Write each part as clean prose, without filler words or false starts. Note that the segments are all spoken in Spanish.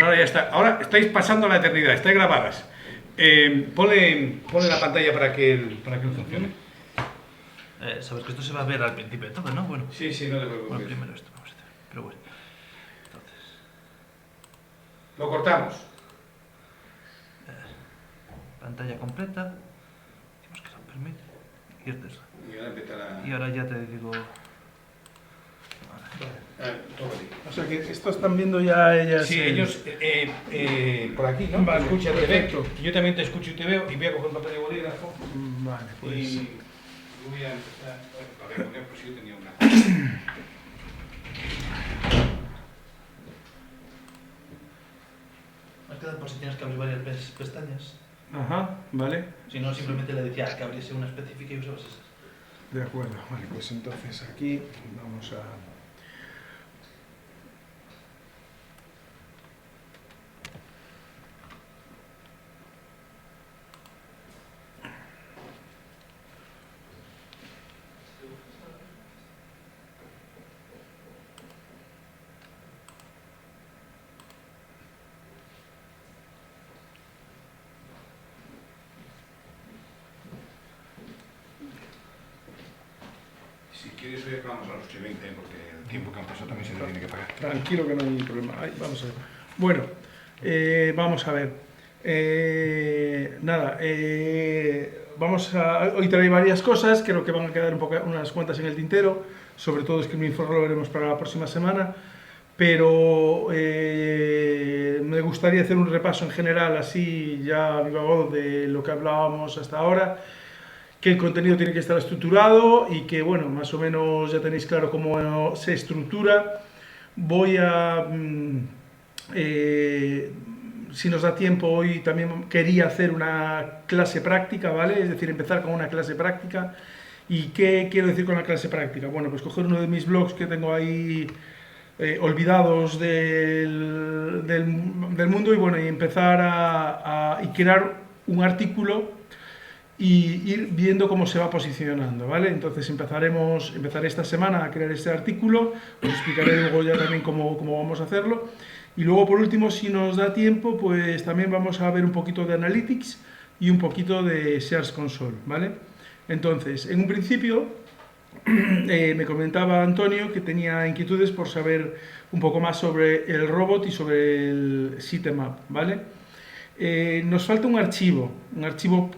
ahora ya está. Ahora estáis pasando la eternidad, estáis grabadas. Ponle la pantalla para que funcione. Sabes que esto se va a ver al principio de todo, ¿no? Bueno, Sí, no te preocupes. bueno, primero esto vamos a hacer. Pero bueno, entonces, Lo cortamos. pantalla completa. Decimos que lo permite. Y esto es. Y ahora empezar a... Y ahora ya te digo. Todo O sea que esto están viendo ya ellas. sí, ellos por aquí, ¿no? Vale, Escucha, te perfecto. veo. Yo también te escucho y te veo. Y voy a coger un papel de bolígrafo. Vale, pues. Y voy a empezar. A ver, por ejemplo, si yo tenía una. Más que nada por si tienes que abrir varias veces pestañas. Ajá, vale. Si no, simplemente le decía que abriese una específica y usabas esas. De acuerdo, vale, pues entonces aquí vamos a. Si quieres, hoy acabamos a las 8:20, porque el tiempo que han pasado también se le tiene que pagar. Tranquilo que no hay problema. Ay, vamos a ver. Bueno, vamos a ver. Nada, hoy trae varias cosas, creo que van a quedar unas cuantas en el tintero, sobre todo Screaming Frog lo veremos para la próxima semana, pero me gustaría hacer un repaso en general, así ya a viva voz, de lo que hablábamos hasta ahora, que el contenido tiene que estar estructurado y que, bueno, más o menos ya tenéis claro cómo se estructura. Voy a, si nos da tiempo, hoy también quería hacer una clase práctica, ¿vale? Es decir, empezar con una clase práctica. ¿Y qué quiero decir con la clase práctica? Bueno, pues coger uno de mis blogs que tengo ahí olvidados del mundo y, bueno, y empezar y crear un artículo y ir viendo cómo se va posicionando, ¿vale? Entonces empezaré esta semana a crear este artículo, os explicaré luego ya también cómo vamos a hacerlo, y luego por último, si nos da tiempo, pues también vamos a ver un poquito de Analytics y un poquito de Search Console, ¿vale? Entonces, en un principio, me comentaba Antonio que tenía inquietudes por saber un poco más sobre el robot y sobre el sitemap, ¿vale? Nos falta un archivo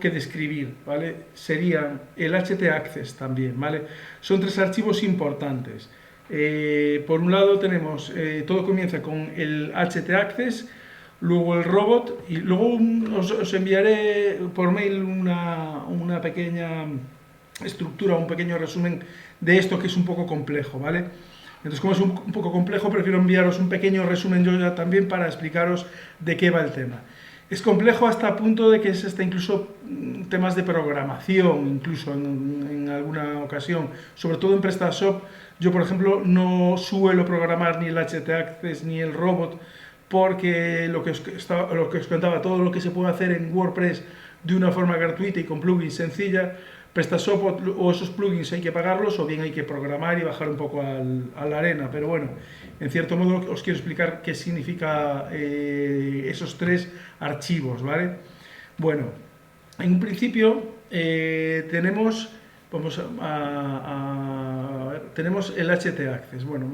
que describir, ¿vale? Sería el htaccess también, ¿vale? Son tres archivos importantes. Por un lado tenemos, todo comienza con el htaccess, luego el robot, y luego os enviaré por mail una pequeña estructura, un pequeño resumen de esto, que es un poco complejo, ¿vale? Entonces, como es un poco complejo, prefiero enviaros un pequeño resumen yo ya también para explicaros de qué va el tema. Es complejo hasta el punto de que es hasta incluso temas de programación, incluso en alguna ocasión, sobre todo en PrestaShop. Yo, por ejemplo, no suelo programar ni el htaccess ni el robot, porque lo que os contaba, todo lo que se puede hacer en WordPress de una forma gratuita y con plugins sencilla, PrestaShop o esos plugins hay que pagarlos, o bien hay que programar y bajar un poco a la arena. Pero bueno, en cierto modo os quiero explicar qué significa esos tres archivos, ¿vale? Bueno, en un principio tenemos tenemos el htaccess. Bueno,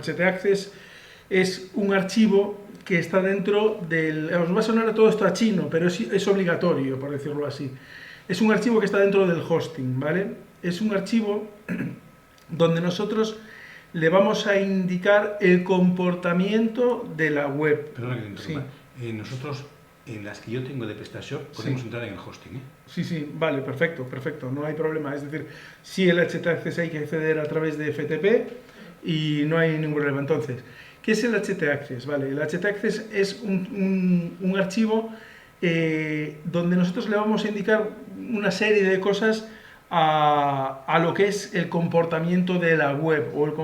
htaccess es un archivo que está dentro del... Os va a sonar todo esto a chino, pero es obligatorio, por decirlo así. Es un archivo que está dentro del hosting, ¿vale? Es un archivo donde nosotros le vamos a indicar el comportamiento de la web. Perdona que te interrumpa. Sí. Nosotros, en las que yo tengo de PrestaShop, podemos entrar en el hosting, ¿eh? Sí, vale, perfecto, no hay problema. Es decir, si el htaccess hay que acceder a través de FTP y no hay ningún problema. Entonces, ¿qué es el htaccess? Vale, el htaccess es un archivo donde nosotros le vamos a indicar una serie de cosas a lo que es el comportamiento de la web, o el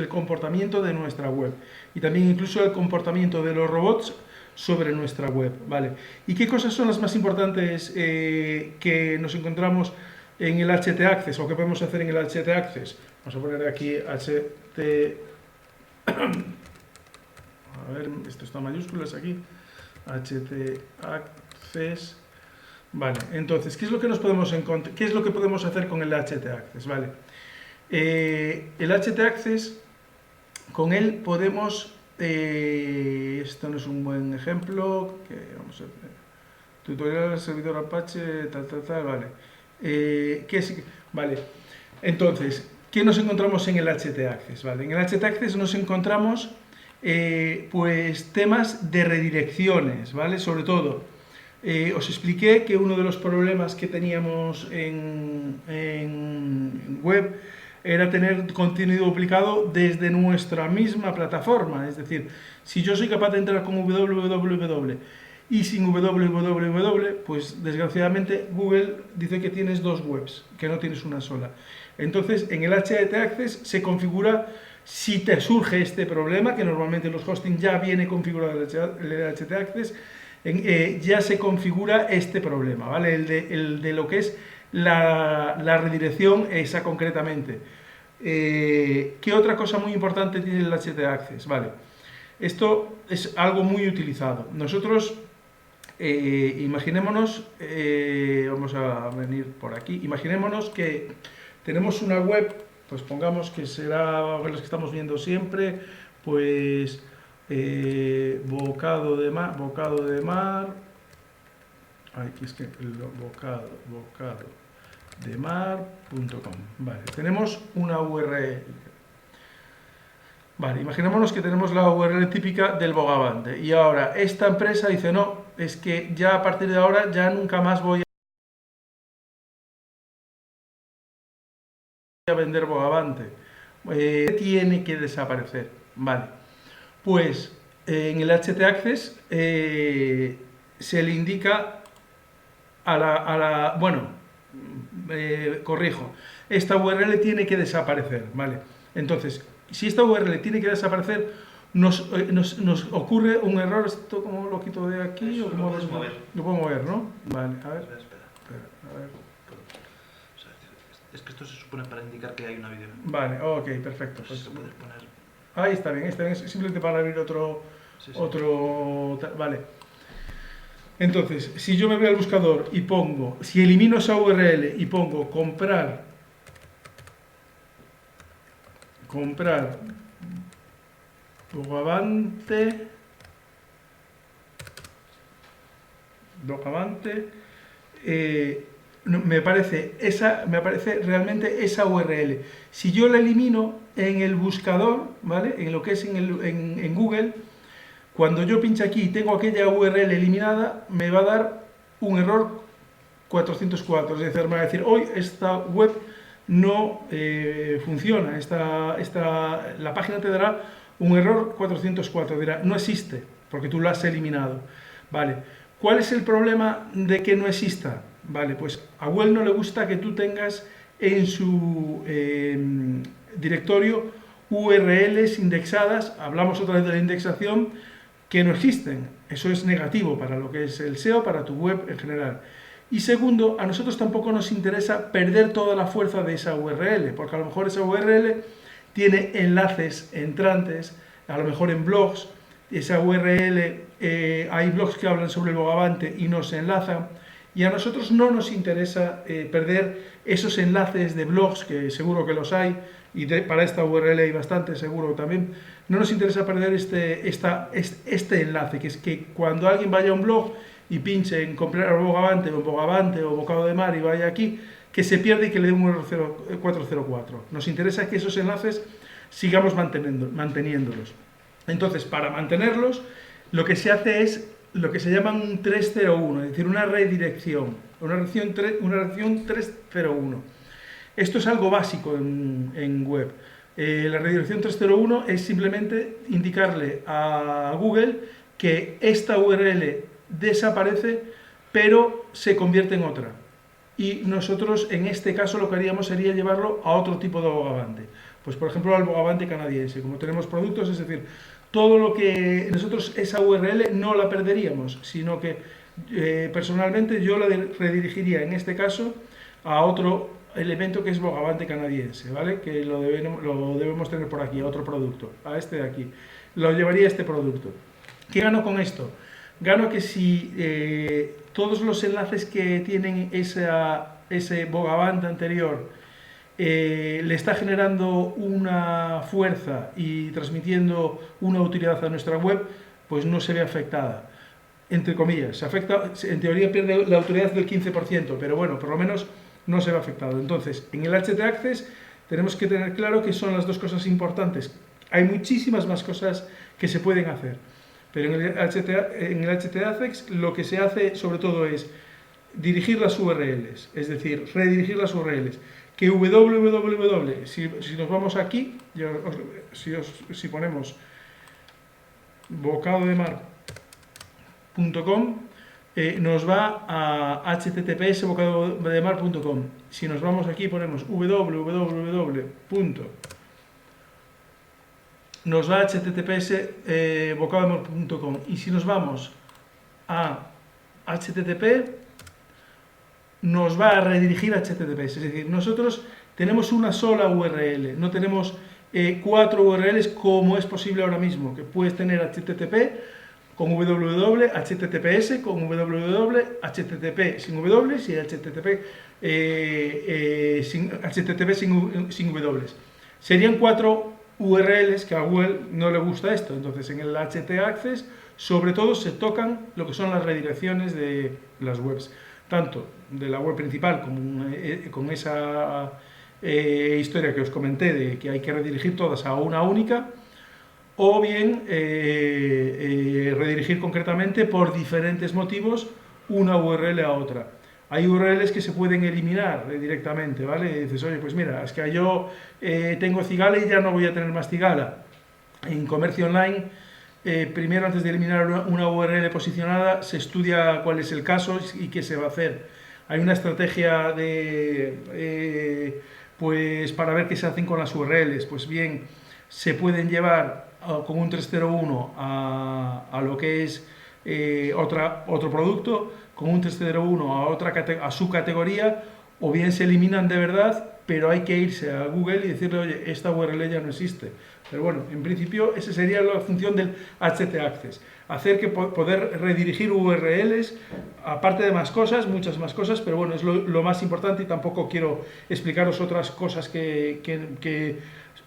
comportamiento de nuestra web, y también incluso el comportamiento de los robots sobre nuestra web, ¿vale? ¿Y qué cosas son las más importantes que nos encontramos en el htaccess, o que podemos hacer en el htaccess? Vamos a poner aquí a a ver, esto está en mayúsculas aquí, htaccess. Vale, entonces, ¿qué es lo que nos podemos encontrar? ¿Qué es lo que podemos hacer con el htaccess? Vale, el htaccess, con él podemos, esto no es un buen ejemplo, que vamos a ver, tutorial servidor Apache, tal, vale. Vale, entonces, ¿qué nos encontramos en el htaccess? Vale, en el htaccess nos encontramos pues temas de redirecciones, ¿vale? Sobre todo, os expliqué que uno de los problemas que teníamos en web era tener contenido duplicado desde nuestra misma plataforma. Es decir, si yo soy capaz de entrar con www y sin www, pues desgraciadamente Google dice que tienes dos webs, que no tienes una sola. Entonces, en el htaccess se configura, si te surge este problema, que normalmente los hosting ya viene configurado el htaccess, ya se configura este problema, ¿vale? El de lo que es la redirección esa concretamente. ¿Qué otra cosa muy importante tiene el htaccess? Vale, esto es algo muy utilizado. Nosotros, imaginémonos, vamos a venir por aquí, imaginémonos que tenemos una web, pues pongamos que será los que estamos viendo siempre, pues bocado de mar, aquí es que bocadodemar.com. Vale, tenemos una URL. Vale, imaginémonos que tenemos la URL típica del bogavante y ahora esta empresa dice, no, es que ya a partir de ahora ya nunca más voy a vender bogavante, tiene que desaparecer. Vale, pues en el htaccess se le indica corrijo, esta URL tiene que desaparecer, ¿vale? Entonces, si esta URL tiene que desaparecer, nos ocurre un error. ¿Esto cómo lo quito de aquí? Eso ¿O cómo lo puedes mover. Lo puedo mover, ¿no? Vale, a ver. Espera. A ver. O sea, es que esto se supone para indicar que hay una video. Vale, ok, perfecto. Pues Pues, lo puedes poner. ahí está bien, simplemente para abrir otro. Sí. Vale. Entonces, si yo me voy al buscador y pongo, si elimino esa URL y pongo comprar bogavante, me aparece realmente esa URL. Si yo la elimino en el buscador, ¿vale? En lo que es en Google, cuando yo pincho aquí y tengo aquella URL eliminada, me va a dar un error 404, es decir, me va a decir, hoy esta web no funciona, la página te dará un error 404, dirá, no existe, porque tú lo has eliminado. Vale, ¿cuál es el problema de que no exista? Vale, pues a Google no le gusta que tú tengas en su directorio URLs indexadas, hablamos otra vez de la indexación, que no existen. Eso es negativo para lo que es el SEO, para tu web en general. Y segundo, a nosotros tampoco nos interesa perder toda la fuerza de esa URL, porque a lo mejor esa URL tiene enlaces entrantes, a lo mejor en blogs, esa URL, hay blogs que hablan sobre el bogavante y nos enlazan, y a nosotros no nos interesa perder esos enlaces de blogs, que seguro que los hay, y para esta URL hay bastante, seguro también. No nos interesa perder este enlace, que es que cuando alguien vaya a un blog y pinche en comprar bogavante o bocado de mar y vaya aquí, que se pierda y que le dé un error 404. Nos interesa que esos enlaces sigamos manteniéndolos. Entonces, para mantenerlos, lo que se hace es lo que se llama un 301, es decir, una redirección, una redirección 301. Esto es algo básico en web. La redirección 301 es simplemente indicarle a Google que esta URL desaparece, pero se convierte en otra. Y nosotros, en este caso, lo que haríamos sería llevarlo a otro tipo de bogavante. Pues, por ejemplo, al bogavante canadiense. Como tenemos productos, es decir, todo lo que nosotros, esa URL no la perderíamos, sino que personalmente yo la redirigiría, en este caso, a otro elemento que es bogavante canadiense, ¿vale? Que lo debemos tener por aquí, a otro producto, a este de aquí. lo llevaría a este producto. ¿Qué gano con esto? Gano que si todos los enlaces que tienen ese bogavante anterior le está generando una fuerza y transmitiendo una utilidad a nuestra web, pues no se ve afectada. Entre comillas, se afecta, en teoría pierde la utilidad del 15%, pero bueno, por lo menos no se ve afectado. Entonces, en el HT Access tenemos que tener claro que son las dos cosas importantes. Hay muchísimas más cosas que se pueden hacer, pero en el HT Access lo que se hace sobre todo es dirigir las URLs, es decir, redirigir las URLs. Que www, si nos vamos aquí, si ponemos bocadodemar.com, nos va a https bocadodemar.com. Si nos vamos aquí ponemos www. Nos va a https bocadodemar.com. Y si nos vamos a http, nos va a redirigir a HTTPS. Es decir, nosotros tenemos una sola URL, no tenemos 4 URLs como es posible ahora mismo, que puedes tener HTTP con www, HTTPS con www, HTTP sin W y HTTP sin W. Serían 4 URLs que a Google no le gusta esto. Entonces, en el HT Access, sobre todo, se tocan lo que son las redirecciones de las webs, tanto de la web principal con esa historia que os comenté de que hay que redirigir todas a una única, o bien redirigir concretamente por diferentes motivos una URL a otra. Hay URLs que se pueden eliminar directamente, ¿vale? Y dices, oye, pues mira, es que yo tengo Cigala y ya no voy a tener más Cigala. En comercio online, primero antes de eliminar una URL posicionada, se estudia cuál es el caso y qué se va a hacer. Hay una estrategia pues para ver qué se hacen con las URLs. Pues bien, se pueden llevar con un 301 a lo que es otro producto, con un 301 a su categoría, o bien se eliminan de verdad, pero hay que irse a Google y decirle, oye, esta URL ya no existe. Pero bueno, en principio esa sería la función del HT Access, hacer que poder redirigir URLs, aparte de más cosas, muchas más cosas, pero bueno, es lo más importante y tampoco quiero explicaros otras cosas que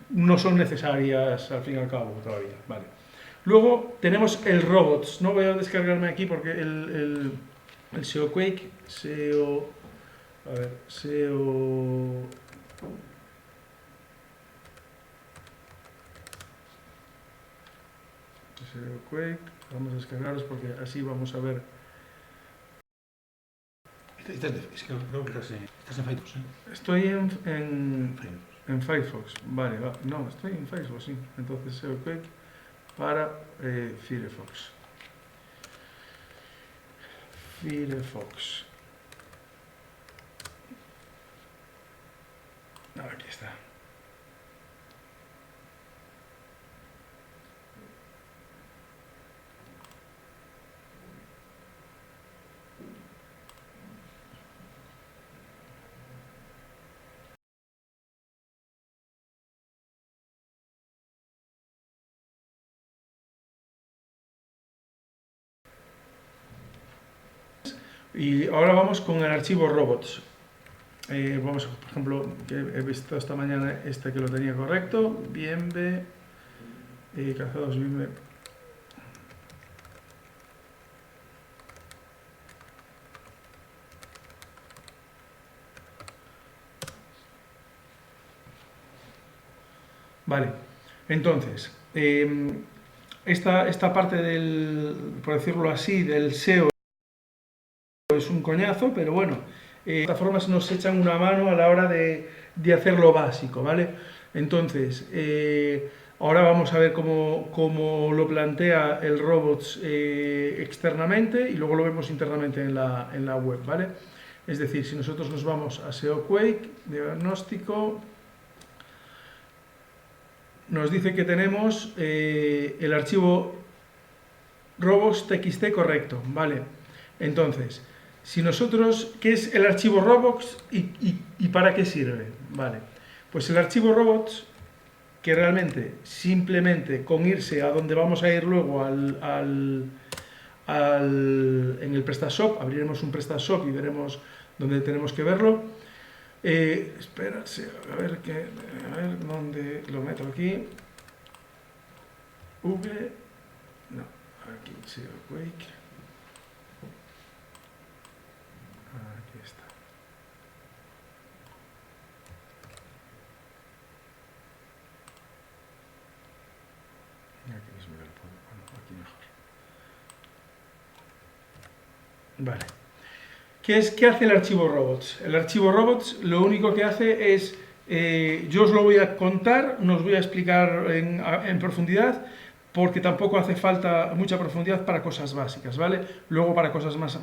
no son necesarias al fin y al cabo todavía. Vale. Luego tenemos el robots, no voy a descargarme aquí porque el SEOquake, SEOquake, vamos a descargaros porque así vamos a ver. Es que creo que estás en Firefox, ¿eh? Estoy en Firefox, vale, no, estoy en Firefox, sí. Entonces SEOquake para Firefox. Aquí está. Y ahora vamos con el archivo robots. Vamos, por ejemplo, que he visto esta mañana que lo tenía correcto. Bienve, cazados bienve. Vale, entonces, esta parte por decirlo así, del SEO es un coñazo, pero bueno, las plataformas nos echan una mano a la hora de hacer lo básico, ¿vale? Entonces, ahora vamos a ver cómo lo plantea el robots externamente y luego lo vemos internamente en la web, ¿vale? Es decir, si nosotros nos vamos a SEOquake, diagnóstico, nos dice que tenemos el archivo robots.txt correcto, ¿vale? Entonces, si nosotros, ¿qué es el archivo robots y para qué sirve? Vale, pues el archivo robots que realmente simplemente con irse a donde vamos a ir luego en el PrestaShop, abriremos un PrestaShop y veremos dónde tenemos que verlo. Espera, sí, a ver dónde lo meto aquí. Google, no, aquí SEO Quake. Aquí está. Aquí mismo lo pongo, bueno, aquí mejor. Vale. ¿Qué hace el archivo robots? El archivo robots lo único que hace es, yo os lo voy a contar, no os voy a explicar en profundidad, porque tampoco hace falta mucha profundidad para cosas básicas, ¿vale? Luego para cosas más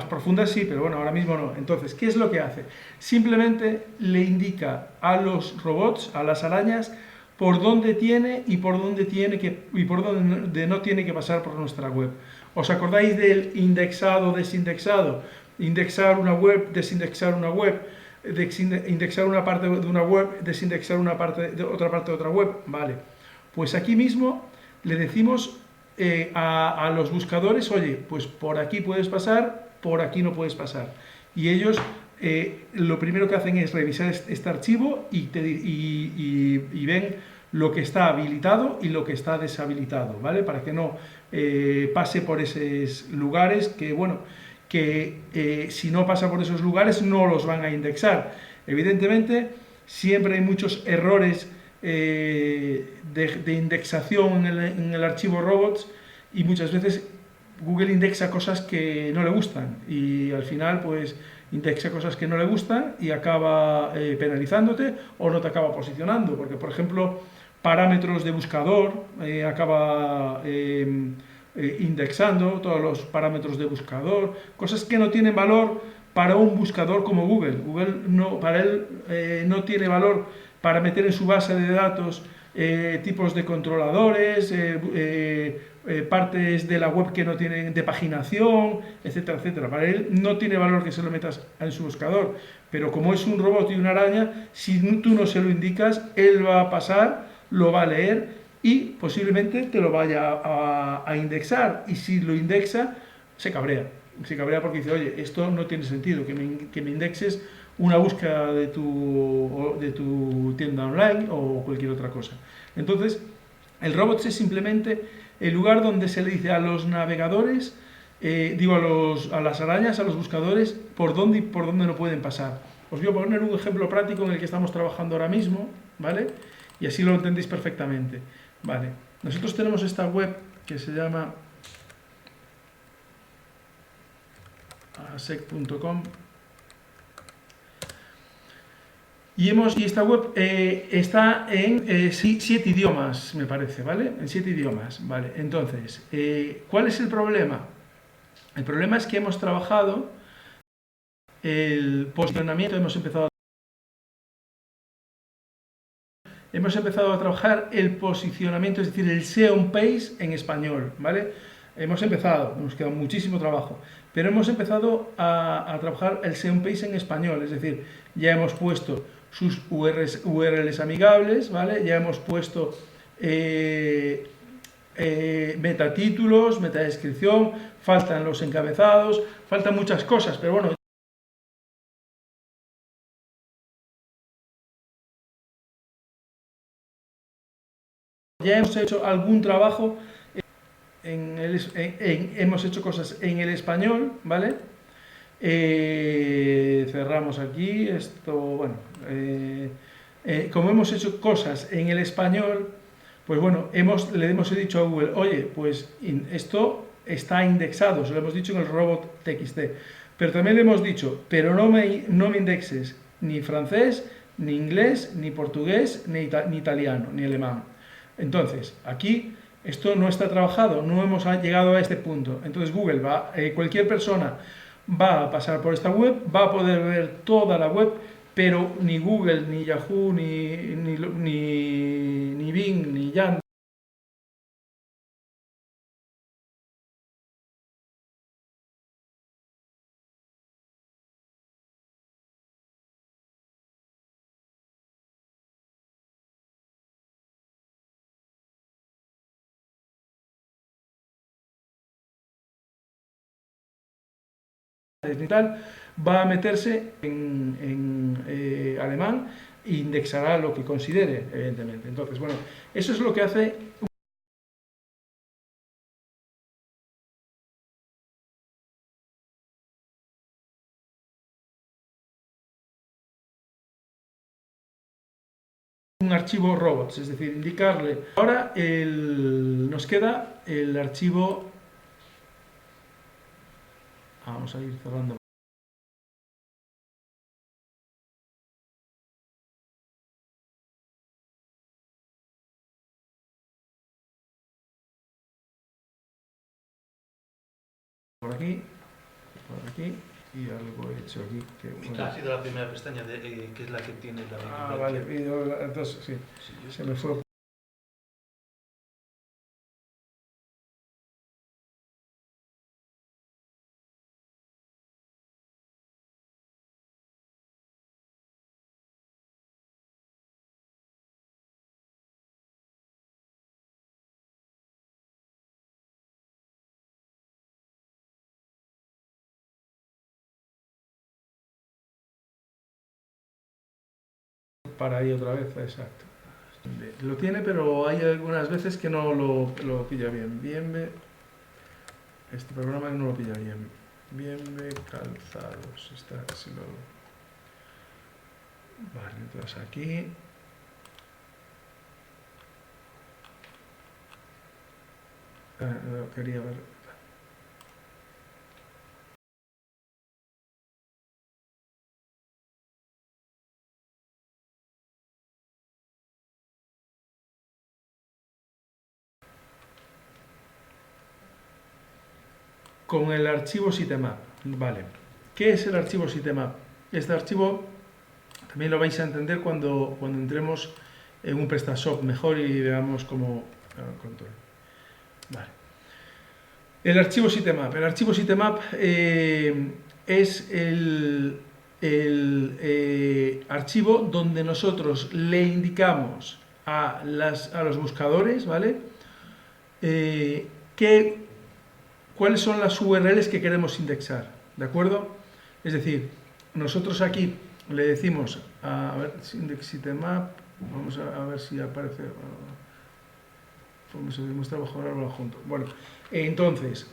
profundas sí, pero bueno, ahora mismo no. Entonces, ¿qué es lo que hace? Simplemente le indica a los robots, a las arañas, por dónde tiene y por dónde no tiene que pasar por nuestra web. ¿Os acordáis del indexado, desindexado? Indexar una web, desindexar una web, indexar una parte de una web, desindexar una parte de otra parte de otra web. Vale, pues aquí mismo le decimos a los buscadores, oye, pues por aquí puedes pasar, por aquí no puedes pasar. Y ellos lo primero que hacen es revisar este archivo y ven lo que está habilitado y lo que está deshabilitado, ¿vale? Para que no pase por esos lugares que, bueno, que si no pasa por esos lugares no los van a indexar. Evidentemente, siempre hay muchos errores de indexación en el archivo robots y muchas veces Google indexa cosas que no le gustan y al final pues indexa cosas que no le gustan y acaba penalizándote o no te acaba posicionando, porque por ejemplo parámetros de buscador acaba indexando todos los parámetros de buscador, cosas que no tienen valor para un buscador como Google. Google no, para él no tiene valor para meter en su base de datos tipos de controladores, partes de la web que no tienen de paginación, etcétera, etcétera. Para él no tiene valor que se lo metas en su buscador, pero como es un robot y una araña, si tú no se lo indicas, él va a pasar, lo va a leer y posiblemente te lo vaya a indexar, y si lo indexa, se cabrea porque dice, oye, esto no tiene sentido, que me indexes una búsqueda de tu tienda online o cualquier otra cosa. Entonces, el robots es simplemente el lugar donde se le dice a los navegadores, a las arañas, a los buscadores, por dónde y por dónde no pueden pasar. Os voy a poner un ejemplo práctico en el que estamos trabajando ahora mismo, ¿vale? Y así lo entendéis perfectamente. Vale, nosotros tenemos esta web que se llama asec.com y esta web está en 7 idiomas, me parece, ¿vale? En 7 idiomas, ¿vale? Entonces, ¿cuál es el problema? El problema es que hemos trabajado el posicionamiento, hemos empezado a trabajar el posicionamiento, es decir, el SEO page en español, ¿vale? Hemos quedado muchísimo trabajo, pero hemos empezado a trabajar el SEO page en español, es decir, ya hemos puesto sus URLs amigables, ¿vale? Ya hemos puesto metatítulos, metadescripción, faltan los encabezados, faltan muchas cosas, pero bueno, ya hemos hecho algún trabajo, hemos hecho cosas en el español, ¿vale? Cerramos aquí, esto, bueno, como hemos hecho cosas en el español, pues bueno, le hemos dicho a Google, oye, pues esto está indexado, se lo hemos dicho en el robot TXT, pero también le hemos dicho, pero no me indexes ni francés, ni inglés, ni portugués, ni italiano, ni alemán. Entonces, aquí esto no está trabajado, no hemos llegado a este punto. Entonces Google cualquier persona va a pasar por esta web, va a poder ver toda la web, pero ni Google, ni Yahoo, ni Bing, ni Yandex ni tal, va a meterse en alemán e indexará lo que considere, evidentemente. Entonces, bueno, eso es lo que hace un archivo robots, es decir, indicarle. Ahora nos queda el archivo. Vamos a ir cerrando. Por aquí y algo he hecho aquí. Que, bueno. Esta ha sido la primera pestaña que es la que tiene la Vale, entonces sí, se me fue. Para ahí otra vez, exacto. Lo tiene, pero hay algunas veces que no lo pilla bien. Este programa no lo pilla bien. Calzados. Vale, entonces aquí. Quería ver. Con el archivo sitemap. Vale. ¿Qué es el archivo sitemap? Este archivo también lo vais a entender cuando entremos en un PrestaShop mejor y veamos cómo control. Vale. El archivo sitemap. El archivo sitemap es el archivo donde nosotros le indicamos a los buscadores, ¿vale? ¿Cuáles son las URLs que queremos indexar? ¿De acuerdo? Es decir, nosotros aquí le decimos, a ver, index sitemap, vamos a ver si aparece, se demuestra bajo el árbol junto. Bueno, entonces,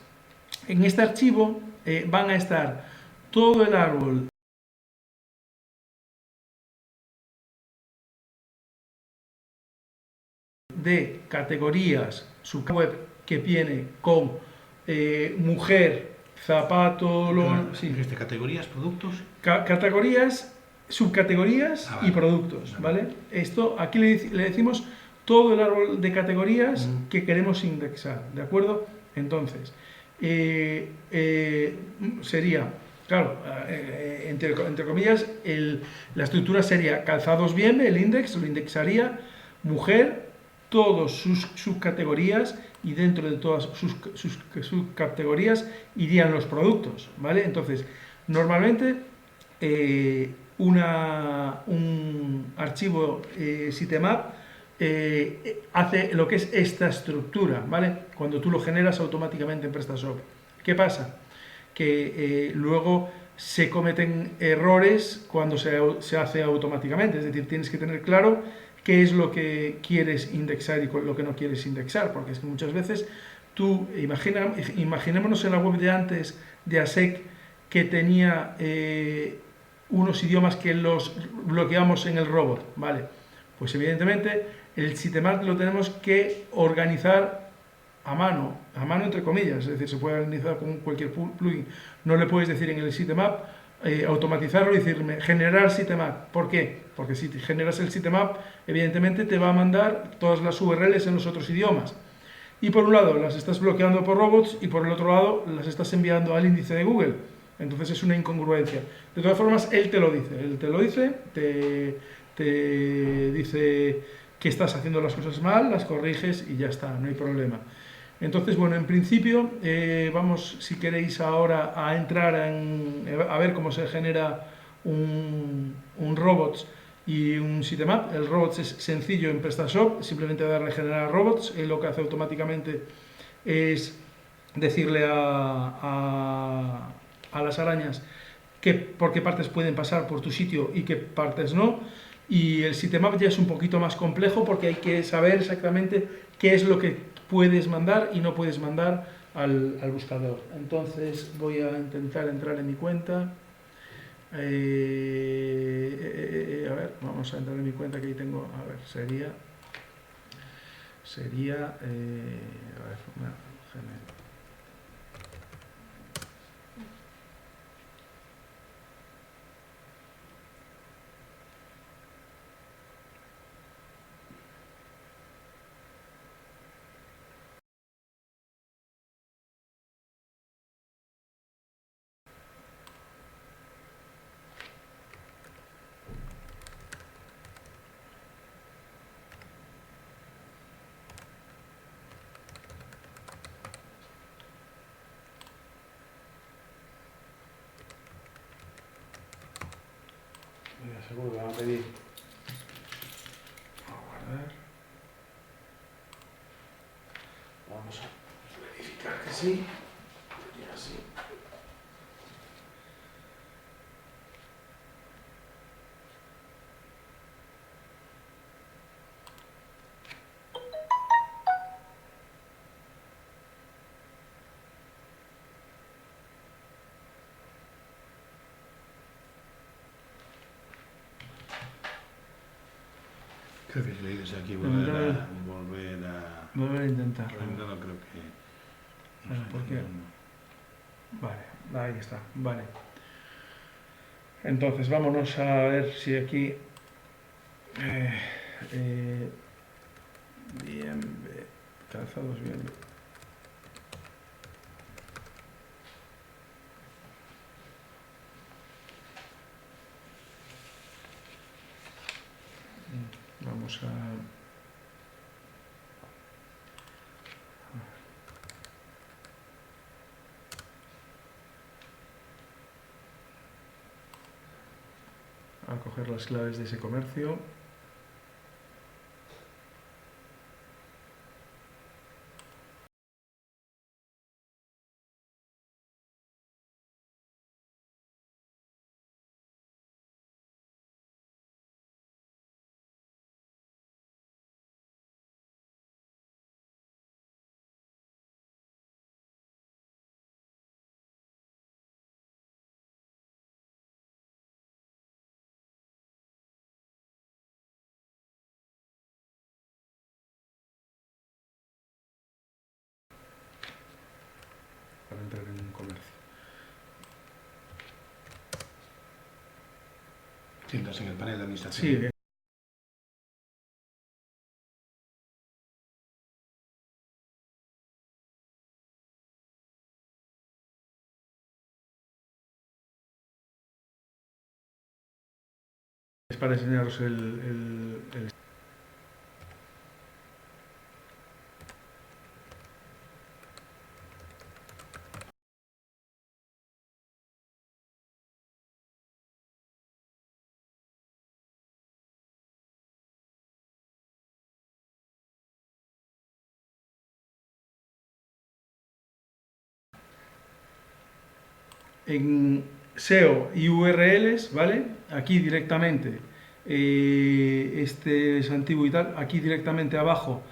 en este archivo van a estar todo el árbol de categorías, su web que viene con mujer, zapato, sí. ¿Categorías, productos? Categorías, subcategorías vale. Y productos, ¿vale? Esto aquí le decimos todo el árbol de categorías que queremos indexar, ¿de acuerdo? Entonces, sería, claro, entre comillas, la estructura sería calzados bien, el index lo indexaría, mujer, todas sus subcategorías y dentro de todas sus subcategorías irían los productos, ¿vale? Entonces, normalmente un archivo sitemap hace lo que es esta estructura, ¿vale? Cuando tú lo generas automáticamente en PrestaShop. ¿Qué pasa? Que luego se cometen errores cuando se hace automáticamente, es decir, tienes que tener claro qué es lo que quieres indexar y lo que no quieres indexar, porque es que muchas veces tú, imaginémonos en la web de antes de ASEC que tenía unos idiomas que los bloqueamos en el robot, ¿vale? Pues evidentemente el sitemap lo tenemos que organizar a mano entre comillas, es decir, se puede organizar con cualquier plugin. No le puedes decir en el sitemap, automatizarlo y decirme generar sitemap. ¿Por qué? Porque si generas el sitemap, evidentemente te va a mandar todas las URLs en los otros idiomas. Y por un lado las estás bloqueando por robots y por el otro lado las estás enviando al índice de Google. Entonces es una incongruencia. De todas formas, él te lo dice, te dice que estás haciendo las cosas mal, las corriges y ya está, no hay problema. Entonces, bueno, en principio, vamos, si queréis ahora, a entrar a ver cómo se genera un robots y un sitemap. El robots es sencillo en PrestaShop, simplemente darle a generar robots. Él lo que hace automáticamente es decirle a a las arañas por qué partes pueden pasar por tu sitio y qué partes no. Y el sitemap ya es un poquito más complejo porque hay que saber exactamente qué es lo que puedes mandar y no puedes mandar al buscador. Entonces voy a intentar entrar en mi cuenta. A ver, vamos a entrar en mi cuenta que ahí tengo, a ver, sería, a ver, Gmail. Seguro que van a pedir a guardar. Vamos a verificar que sí. Y así. Creo que si le dices aquí volver a intentar. No creo que... No sé, ¿por qué? Vale, ahí está, vale. Entonces vámonos a ver si aquí... bien, calzados bien. Vamos a coger las claves de ese comercio. Para entrar en un comercio. Si entras en el panel de administración. Sí, es para enseñaros el... En SEO y URLs, ¿vale? Aquí directamente, este es antiguo y tal, aquí directamente abajo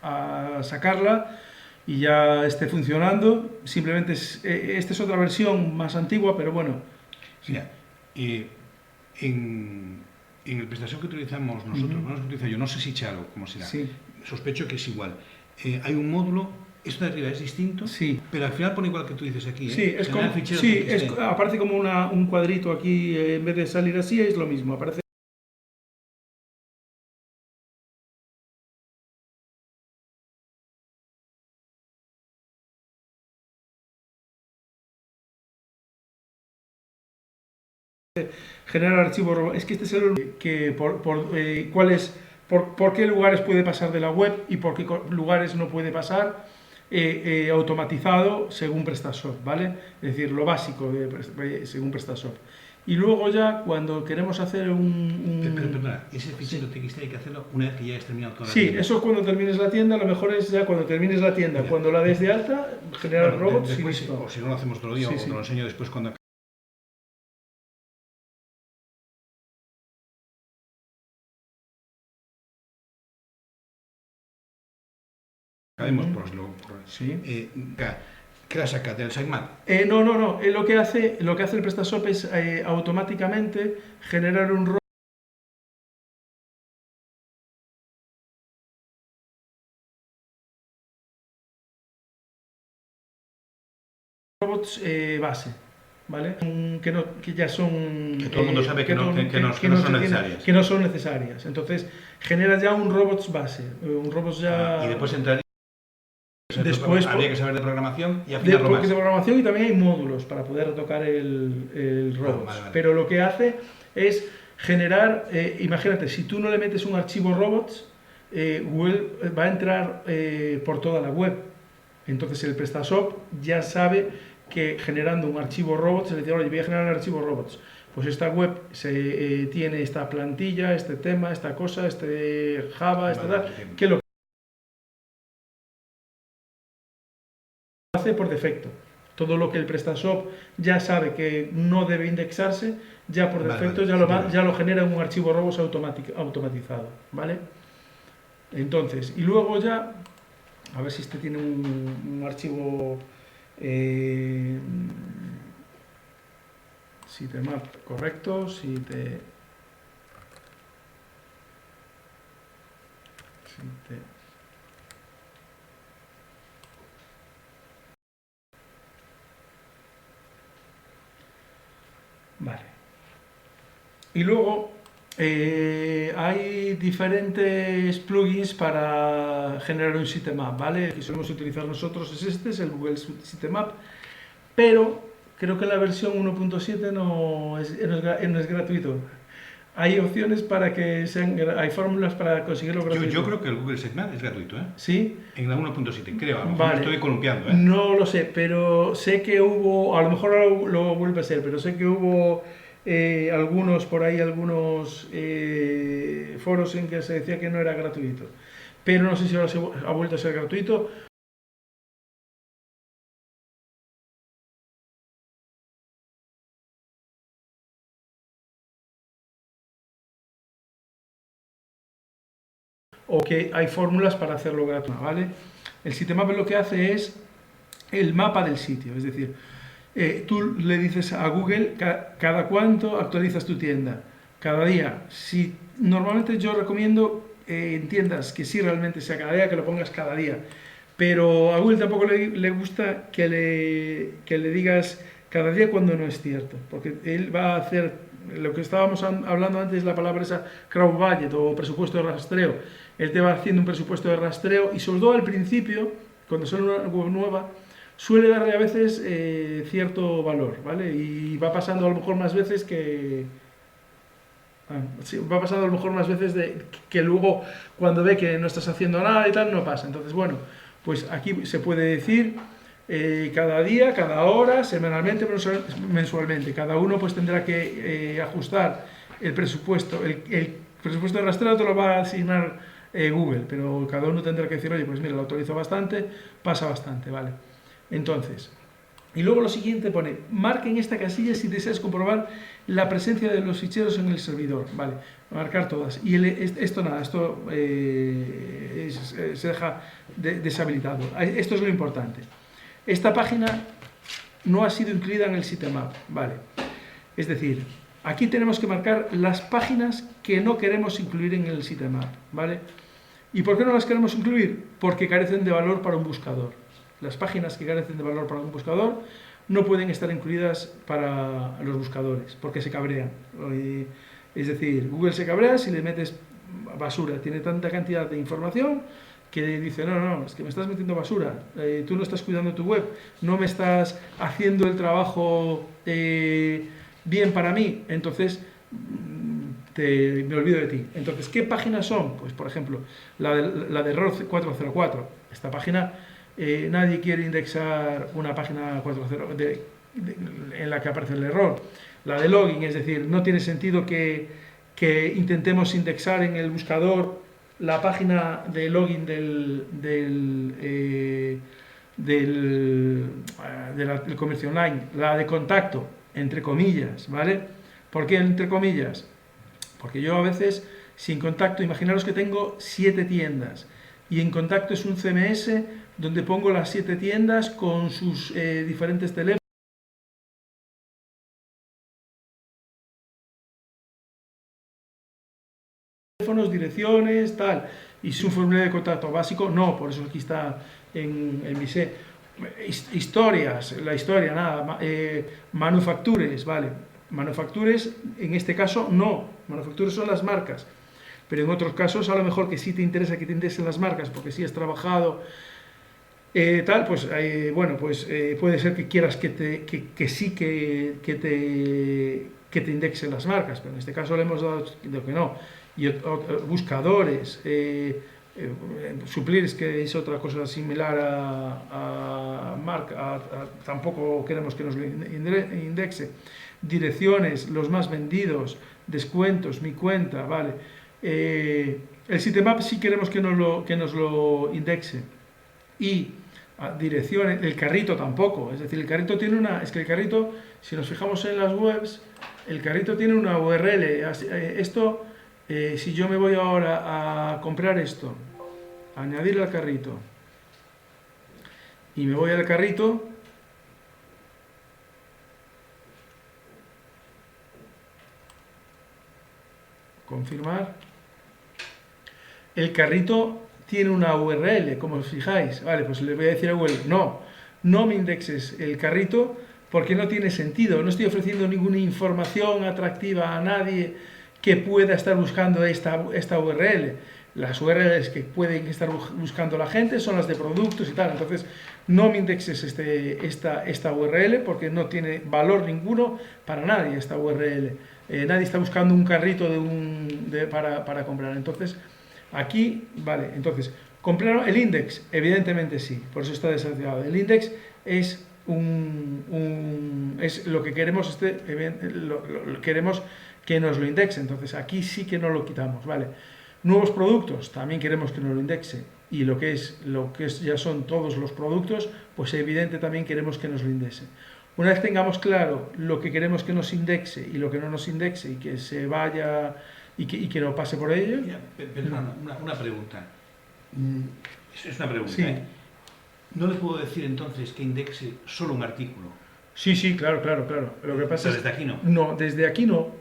a sacarla y ya esté funcionando. Simplemente esta es otra versión más antigua, pero bueno. Mira, en el prestación que utilizamos nosotros, no que utilizo yo, no sé si Charo, como será, Sí. sospecho que es igual. Hay un módulo, esto de arriba es distinto, Sí. pero al final pone igual que tú dices aquí. Sí, es como, sí, aparece como un cuadrito aquí, en vez de salir así, es lo mismo, aparece. Generar archivos, es que este es el que por qué lugares puede pasar de la web y por qué lugares no puede pasar, automatizado según PrestaShop, ¿vale? Es decir, lo básico según PrestaShop. Y luego ya cuando queremos hacer Pero perdona, ese fichero TXT hay que hacerlo una vez que ya hayas terminado toda la Sí, tienda. eso cuando termines la tienda, a lo mejor es ya cuando termines la tienda, Ya. cuando la des de alta, generar Bueno, robots y después, listo. o si no lo hacemos otro día, Sí, o sí. te lo enseño después cuando acabemos. Ujú. Sí. ¿Qué la saca del sitemap? No. Lo que hace el PrestaShop es automáticamente generar un robots base, ¿vale? Que ya son... Que todo el mundo sabe que no son necesarias. Que no son necesarias. Entonces, genera ya un robots base, un robots ya... Y después entraría. Después, habría que saber de programación y de afinarlo más. programación, y también hay módulos para poder tocar el robots. Vale. Pero lo que hace es generar, imagínate, si tú no le metes un archivo robots, Google va a entrar por toda la web. Entonces el PrestaShop ya sabe que generando un archivo robots, se le dice, oye, voy a generar un archivo robots. Pues esta web tiene esta plantilla, este tema, esta cosa, este Java, este tal, que lo hace por defecto. Todo lo que el PrestaShop ya sabe que no debe indexarse, ya por defecto ya lo genera en un archivo robots automatizado, ¿vale? Entonces, y luego ya, a ver si este tiene un archivo sitemap correcto, Vale. Y luego hay diferentes plugins para generar un sitemap, ¿vale? El que solemos utilizar nosotros es el Google Sitemap, pero creo que la versión 1.7 no es gratuito. Hay opciones para que sean, hay fórmulas para conseguirlo gratuito. Yo creo que el Google Sitemap es gratuito, ¿eh? ¿Sí? En la 1.7, creo. A lo mejor Vale. me estoy columpiando, ¿eh? No lo sé, pero sé que hubo, a lo mejor lo vuelve a ser, pero sé que hubo algunos foros en que se decía que no era gratuito. Pero no sé si ahora ha vuelto a ser gratuito. O que hay fórmulas para hacerlo gratuito, ¿vale? El sitemap lo que hace es el mapa del sitio, es decir, tú le dices a Google cada cuánto actualizas tu tienda, cada día. Normalmente yo recomiendo en tiendas que sí realmente sea cada día, que lo pongas cada día, pero a Google tampoco le gusta que le digas cada día cuando no es cierto, porque él va a hacer lo que estábamos hablando antes, la palabra esa crowd budget o presupuesto de rastreo. Él te va haciendo un presupuesto de rastreo y sobre todo al principio, cuando sale una web nueva, suele darle a veces cierto valor, ¿vale? Y va pasando a lo mejor más veces va pasando a lo mejor más veces que luego cuando ve que no estás haciendo nada y tal, no pasa. Entonces, bueno, pues aquí se puede decir cada día, cada hora, semanalmente, mensualmente. Cada uno pues tendrá que ajustar el presupuesto. El presupuesto de rastreo te lo va a asignar Google, pero cada uno tendrá que decir, oye, pues mira, lo autorizo bastante, pasa bastante, ¿vale? Entonces, y luego lo siguiente pone, marca en esta casilla si deseas comprobar la presencia de los ficheros en el servidor, ¿vale? Marcar todas. Y esto se deja deshabilitado. Esto es lo importante. Esta página no ha sido incluida en el sitemap, ¿vale? Es decir, aquí tenemos que marcar las páginas que no queremos incluir en el sitemap, ¿vale? ¿Y por qué no las queremos incluir? Porque carecen de valor para un buscador. Las páginas que carecen de valor para un buscador no pueden estar incluidas para los buscadores, porque se cabrean. Es decir, Google se cabrea si le metes basura. Tiene tanta cantidad de información que dice, no, es que me estás metiendo basura, tú no estás cuidando tu web, no me estás haciendo el trabajo bien para mí, entonces me olvido de ti. Entonces, ¿qué páginas son? Pues, por ejemplo, la de error 404. Esta página, nadie quiere indexar una página en la que aparece el error. La de login, es decir, no tiene sentido que intentemos indexar en el buscador la página de login del comercio online, la de contacto, entre comillas, ¿vale? ¿Por qué entre comillas? Porque yo a veces, sin contacto, imaginaros que tengo 7 tiendas y en contacto es un CMS donde pongo las 7 tiendas con sus diferentes teléfonos, direcciones, tal, y es un formulario de contacto básico. No, por eso aquí está en Visé. Historias, la historia, nada, manufactures, vale, manufactures, en este caso no, manufactures son las marcas, pero en otros casos a lo mejor que sí te interesa que te interesen las marcas, porque si has trabajado tal, pues bueno, pues puede ser que quieras que sí que te indexen las marcas, pero en este caso le hemos dado que no. Y buscadores, suplir, es que es otra cosa similar a marca, tampoco queremos que nos lo indexe. Direcciones, los más vendidos, descuentos, mi cuenta, vale. El sitemap sí queremos que nos lo indexe. Y direcciones, el carrito tampoco, es decir, el carrito tiene es que el carrito, si nos fijamos en las webs, el carrito tiene una URL. Esto, si yo me voy ahora a comprar esto, añadir al carrito, y me voy al carrito, confirmar, el carrito tiene una URL, como os fijáis. Vale, pues le voy a decir a Google, no me indexes el carrito porque no tiene sentido, no estoy ofreciendo ninguna información atractiva a nadie que pueda estar buscando esta URL. Las URLs que pueden estar buscando la gente son las de productos y tal, entonces no me indexes esta URL porque no tiene valor ninguno para nadie esta URL. Nadie está buscando un carrito para comprar, entonces aquí, vale, entonces, comprar el index, evidentemente sí, por eso está desactivado. El index es es lo que queremos, queremos que nos lo indexe, entonces aquí sí que no lo quitamos, vale. Nuevos productos, también queremos que nos lo indexe, y lo que ya son todos los productos, pues evidente también queremos que nos lo indexe. Una vez tengamos claro lo que queremos que nos indexe y lo que no nos indexe y que se vaya y que no pase por ello. Perdona, una pregunta. Es una pregunta. Sí. ¿No le puedo decir entonces que indexe solo un artículo? Sí, claro. Lo que pasa ¿Desde aquí no? No, desde aquí no.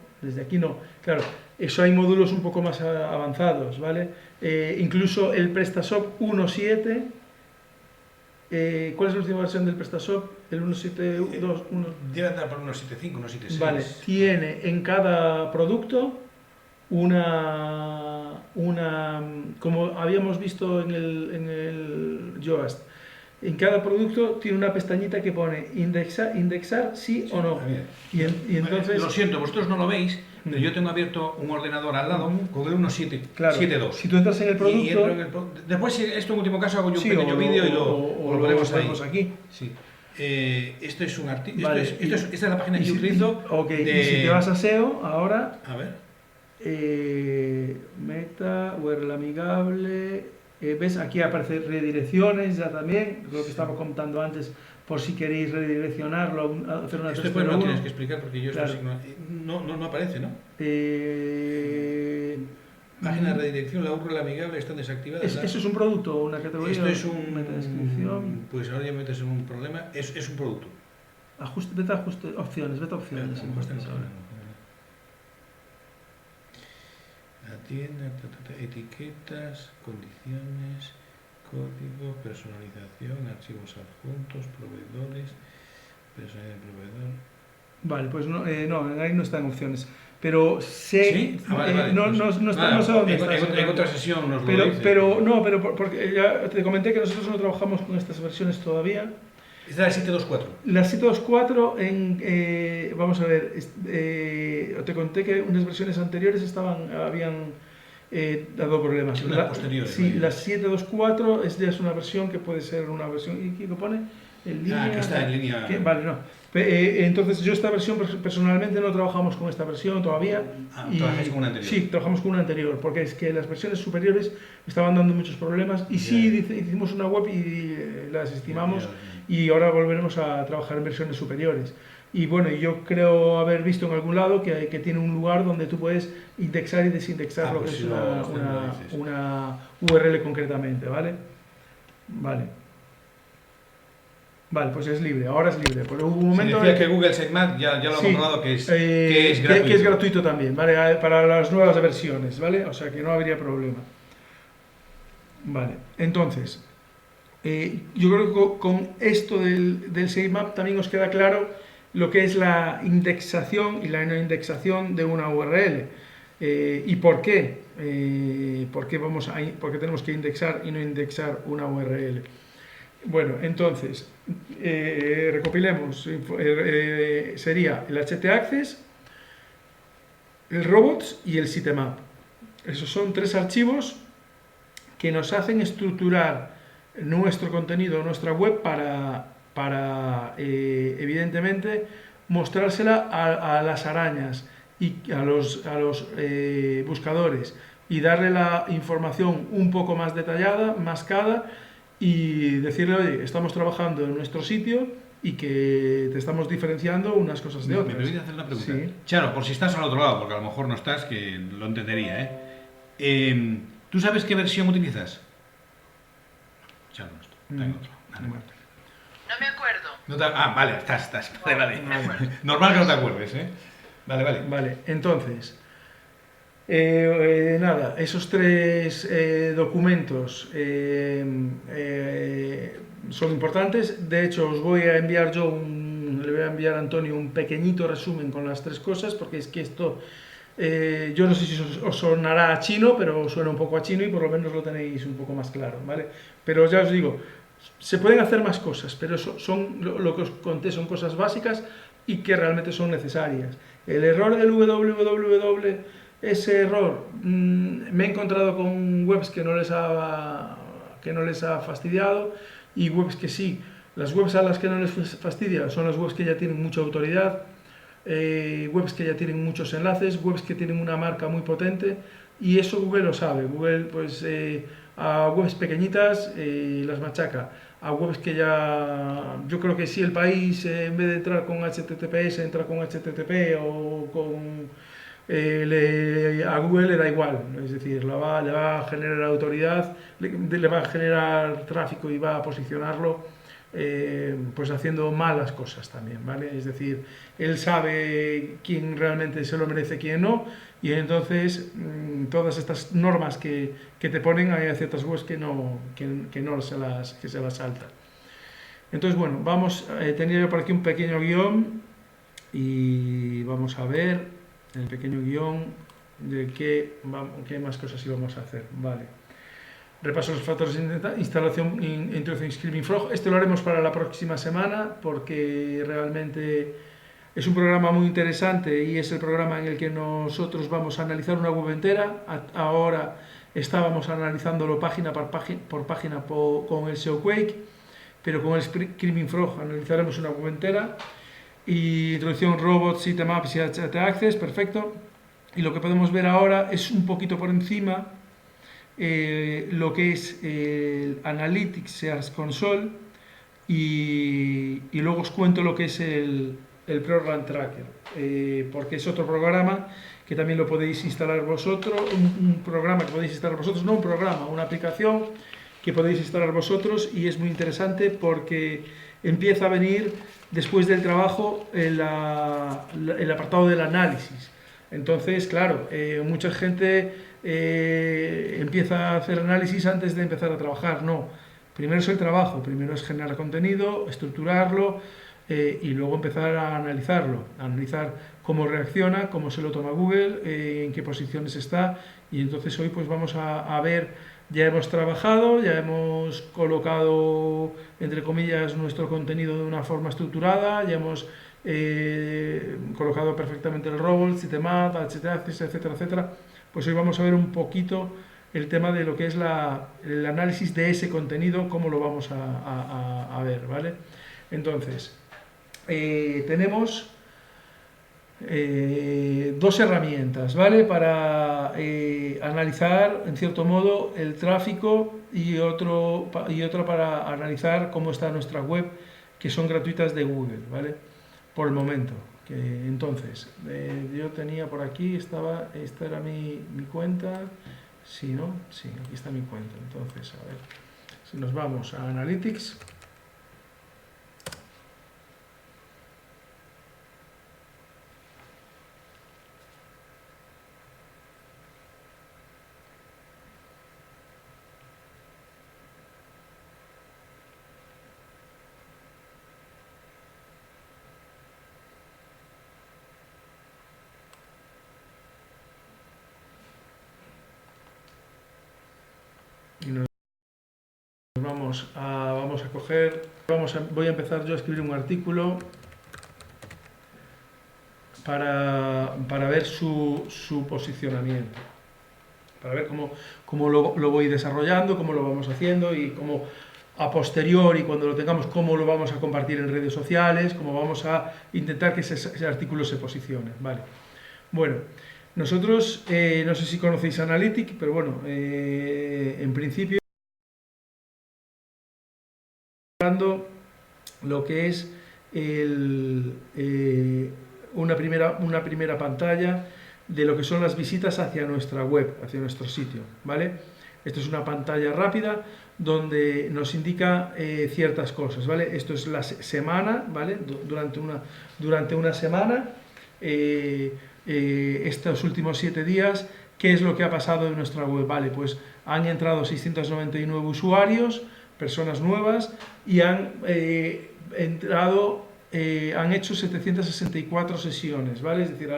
Claro, eso hay módulos un poco más avanzados, ¿vale? Incluso el PrestaShop 1.7, ¿cuál es la última versión del PrestaShop? El 1.7.2. Debe andar por 1.7.5, 1.7.6. Vale, tiene en cada producto como habíamos visto en el Yoast, en cada producto tiene una pestañita que pone indexar sí o no. Y entonces, lo siento, vosotros no lo veis, pero yo tengo abierto un ordenador al lado con el 1.7.2. Claro, si tú entras en el producto, después, esto en último caso, hago yo un sí, pequeño vídeo y lo veremos ahí. aquí. Sí. Esto es un artículo. Vale, Esta es la página que yo utilizo. Y si te vas a SEO, ahora. A ver. Meta, URL amigable. ¿Ves? Aquí aparece redirecciones ya también, lo que estaba contando antes, por si queréis redireccionarlo, hacer una Esto después no tienes que explicar porque yo claro. no aparece, ¿no? Página de redirección, la URL amigable están desactivadas. ¿Eso es un producto o una categoría? Esto es un... Metadescripción. Pues ahora ya metes en un problema. Es un producto. Vete a opciones. La tienda, etiquetas, condiciones, código, personalización, archivos adjuntos, proveedores, personalidad del proveedor. Vale, pues no, ahí no están opciones. Pero sé. ¿Sí? Vale. No sé dónde está. En otra sesión nos lo dices. Pero porque ya te comenté que nosotros no trabajamos con estas versiones todavía. Es de la 7.2.4. La 7.2.4, vamos a ver, te conté que unas versiones anteriores habían dado problemas. Posteriores. Sí, la 7.2.4 ya es una versión que puede ser una versión. ¿Y qué pone? En línea. Que está en línea. Vale, no. Entonces yo esta versión personalmente no trabajamos con esta versión todavía. ¿Trabajáis con una anterior? Sí, trabajamos con una anterior, porque es que las versiones superiores estaban dando muchos problemas y sí hicimos una web y la desestimamos y ahora volveremos a trabajar en versiones superiores. Y bueno, yo creo haber visto en algún lado que tiene un lugar donde tú puedes indexar y desindexar lo que es una URL concretamente, ¿vale? Vale, pues es libre, ahora es libre. Pero hubo un momento decía que Google Sitemap ya lo ha comprobado que es gratuito. Que es gratuito también, ¿vale? Para las nuevas versiones, ¿vale? O sea que no habría problema. Vale, entonces, yo creo que con esto del Sitemap también os queda claro lo que es la indexación y la no indexación de una URL. ¿Y por qué? ¿Por qué tenemos que indexar y no indexar una URL? Bueno, entonces, recopilemos. Sería el htaccess, el robots y el sitemap. Esos son 3 archivos que nos hacen estructurar nuestro contenido, nuestra web para evidentemente mostrársela a las arañas y a los buscadores y darle la información un poco más detallada, mascada, y decirle, oye, estamos trabajando en nuestro sitio y que te estamos diferenciando unas cosas de otras. ¿Me permite hacer una pregunta? Sí. Charo, por si estás al otro lado, porque a lo mejor no estás, que lo entendería, ¿eh? ¿Tú sabes qué versión utilizas? Charo, no está. Está en otro. Vale. No me acuerdo. Vale, estás. Vale. Me acuerdo. Normal que no te acuerdes, ¿eh? Vale. Vale, entonces, nada, esos 3 documentos son importantes. De hecho, os voy a enviar le voy a enviar a Antonio un pequeñito resumen con las 3 cosas, porque es que esto, yo no sé si os sonará a chino, pero suena un poco a chino y por lo menos lo tenéis un poco más claro, ¿vale? Pero ya os digo, se pueden hacer más cosas, pero lo que os conté son cosas básicas y que realmente son necesarias. El error del www, ese error, me he encontrado con webs que no les ha fastidiado y webs que sí. Las webs a las que no les fastidia son las webs que ya tienen mucha autoridad, webs que ya tienen muchos enlaces, webs que tienen una marca muy potente, y eso Google lo sabe. Google, pues, a webs pequeñitas las machaca. A webs que yo creo que si el país, en vez de entrar con HTTPS, entra con HTTP o con... a Google le da igual, es decir, le va a generar autoridad, le va a generar tráfico y va a posicionarlo, pues haciendo malas cosas también, ¿vale? Es decir, él sabe quién realmente se lo merece, quién no, y entonces todas estas normas que te ponen, hay ciertas webs que se las saltan. Entonces, bueno, tenía yo por aquí un pequeño guión y vamos a ver el pequeño guión de qué más cosas íbamos a hacer. Vale. Repaso los factores de instalación, introducción Screaming Frog. Este lo haremos para la próxima semana porque realmente es un programa muy interesante y es el programa en el que nosotros vamos a analizar una web entera. Ahora estábamos analizándolo página por página con el SEOquake, pero con el Screaming Frog analizaremos una web entera. Y introducción robots, sitemaps y htaccess, perfecto. Y lo que podemos ver ahora es un poquito por encima lo que es el Analytics Search Console y luego os cuento lo que es el Program Tracker, porque es otro programa que también lo podéis instalar vosotros, un programa que podéis instalar vosotros, no un programa, una aplicación que podéis instalar vosotros, y es muy interesante porque empieza a venir después del trabajo el apartado del análisis. Entonces, claro, mucha gente empieza a hacer análisis antes de empezar a trabajar. No, primero es el trabajo, primero es generar contenido, estructurarlo y luego empezar a analizarlo, analizar cómo reacciona, cómo se lo toma Google, en qué posiciones está. Y entonces hoy pues vamos a ver. Ya hemos trabajado, ya hemos colocado, entre comillas, nuestro contenido de una forma estructurada, ya hemos colocado perfectamente el robot, sitemap, etcétera, etcétera. Pues hoy vamos a ver un poquito el tema de lo que es el análisis de ese contenido, cómo lo vamos a ver, ¿vale? Entonces, tenemos dos herramientas, ¿vale? Para analizar, en cierto modo, el tráfico y otra para analizar cómo está nuestra web, que son gratuitas de Google, ¿vale? Por el momento. Entonces, yo tenía por aquí, esta era mi cuenta, sí, ¿no? Sí, aquí está mi cuenta. Entonces, a ver, si nos vamos a Analytics, y nos vamos a coger, voy a empezar yo a escribir un artículo para ver su posicionamiento, para ver cómo lo voy desarrollando, cómo lo vamos haciendo y cómo a posteriori, cuando lo tengamos, cómo lo vamos a compartir en redes sociales, cómo vamos a intentar que ese artículo se posicione, ¿vale? Bueno, nosotros, no sé si conocéis Analytics, pero bueno, en principio lo que es una primera pantalla de lo que son las visitas hacia nuestra web, hacia nuestro sitio, ¿vale? Esto es una pantalla rápida donde nos indica ciertas cosas, ¿vale? Esto es la semana, ¿vale? Durante una semana, estos últimos 7 días, ¿qué es lo que ha pasado en nuestra web? Vale, pues han entrado 699 usuarios, personas nuevas, y han hecho 764 sesiones, ¿vale? Es decir,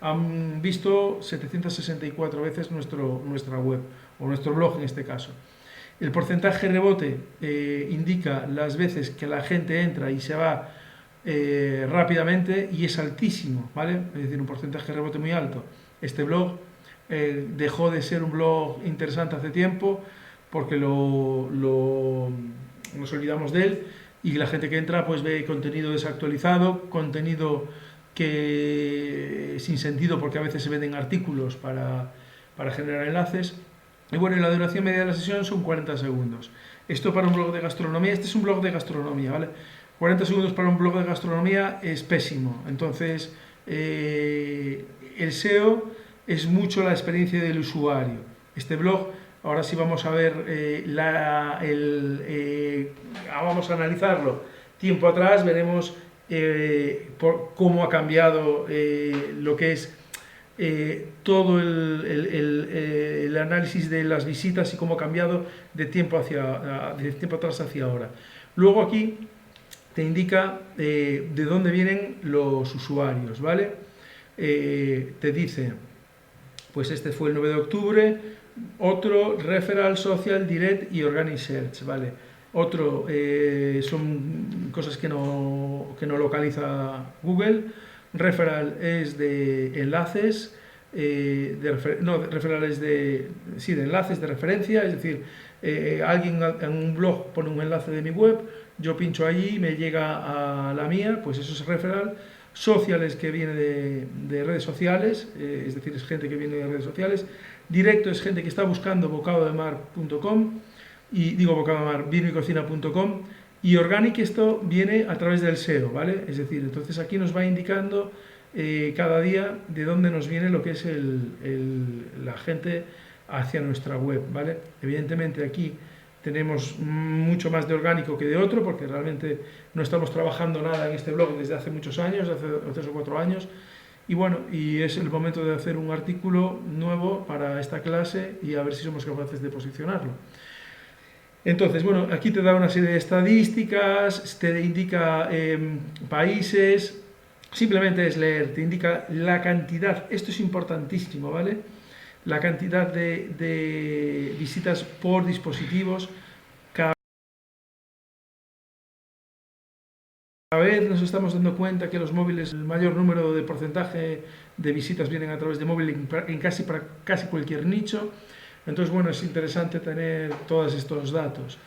han visto 764 veces nuestra web, o nuestro blog en este caso. El porcentaje rebote indica las veces que la gente entra y se va rápidamente, y es altísimo, ¿vale? Es decir, un porcentaje de rebote muy alto. Este blog dejó de ser un blog interesante hace tiempo porque nos olvidamos de él, y la gente que entra pues ve contenido desactualizado, contenido que sin sentido, porque a veces se venden artículos para generar enlaces. Y bueno, la duración media de la sesión son 40 segundos. Esto para un blog de gastronomía, este es un blog de gastronomía, ¿vale? 40 segundos para un blog de gastronomía es pésimo. Entonces, el SEO es mucho la experiencia del usuario. Este blog, ahora sí vamos a ver, vamos a analizarlo tiempo atrás, veremos cómo ha cambiado lo que es todo el análisis de las visitas y cómo ha cambiado de tiempo atrás hacia ahora. Luego aquí te indica de dónde vienen los usuarios, ¿vale? Te dice, pues este fue el 9 de octubre, otro, referral, social, direct y organic search, ¿vale? Otro, son cosas que no localiza Google. Referral es de enlaces, referral es de enlaces de referencia, es decir, alguien en un blog pone un enlace de mi web, yo pincho allí y me llega a la mía, pues eso es referral. Social es que viene de redes sociales, es decir, es gente que viene de redes sociales. Directo es gente que está buscando bocadodemar.com, y digo bocadodemar, vinoycocina.com. Y Organic, esto viene a través del SEO, ¿vale? Es decir, entonces aquí nos va indicando cada día de dónde nos viene lo que es la gente hacia nuestra web, ¿vale? Evidentemente aquí tenemos mucho más de orgánico que de otro, porque realmente no estamos trabajando nada en este blog desde hace muchos años, hace 3 o 4 años, y bueno, y es el momento de hacer un artículo nuevo para esta clase y a ver si somos capaces de posicionarlo. Entonces, bueno, aquí te da una serie de estadísticas, te indica países, simplemente es leer, te indica la cantidad, esto es importantísimo, ¿vale? La cantidad de visitas por dispositivos. Cada vez nos estamos dando cuenta que los móviles, el mayor número de porcentaje de visitas vienen a través de móvil en casi cualquier nicho. Entonces, bueno, es interesante tener todos estos datos.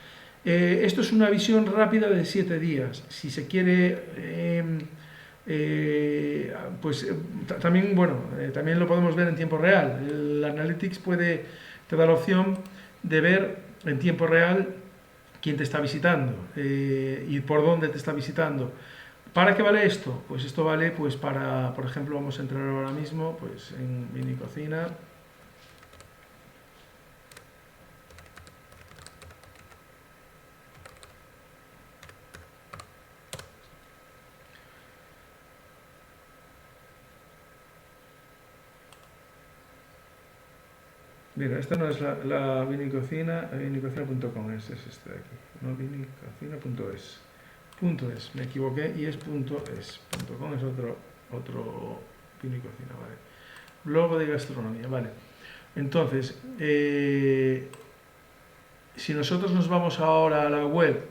Esto es una visión rápida de 7 días. Si se quiere, pues también, bueno, también lo podemos ver en tiempo real. El Analytics te da la opción de ver en tiempo real quién te está visitando y por dónde te está visitando. ¿Para qué vale esto? Pues esto vale pues para, por ejemplo, vamos a entrar ahora mismo pues en Vinicocina. Mira, esta no es la vinicocina, vinicocina.com, es este de aquí, no vinicocina.es. .es, me equivoqué y es .es. .com es otro vinicocina, vale. Blog de gastronomía, vale. Entonces, si nosotros nos vamos ahora a la web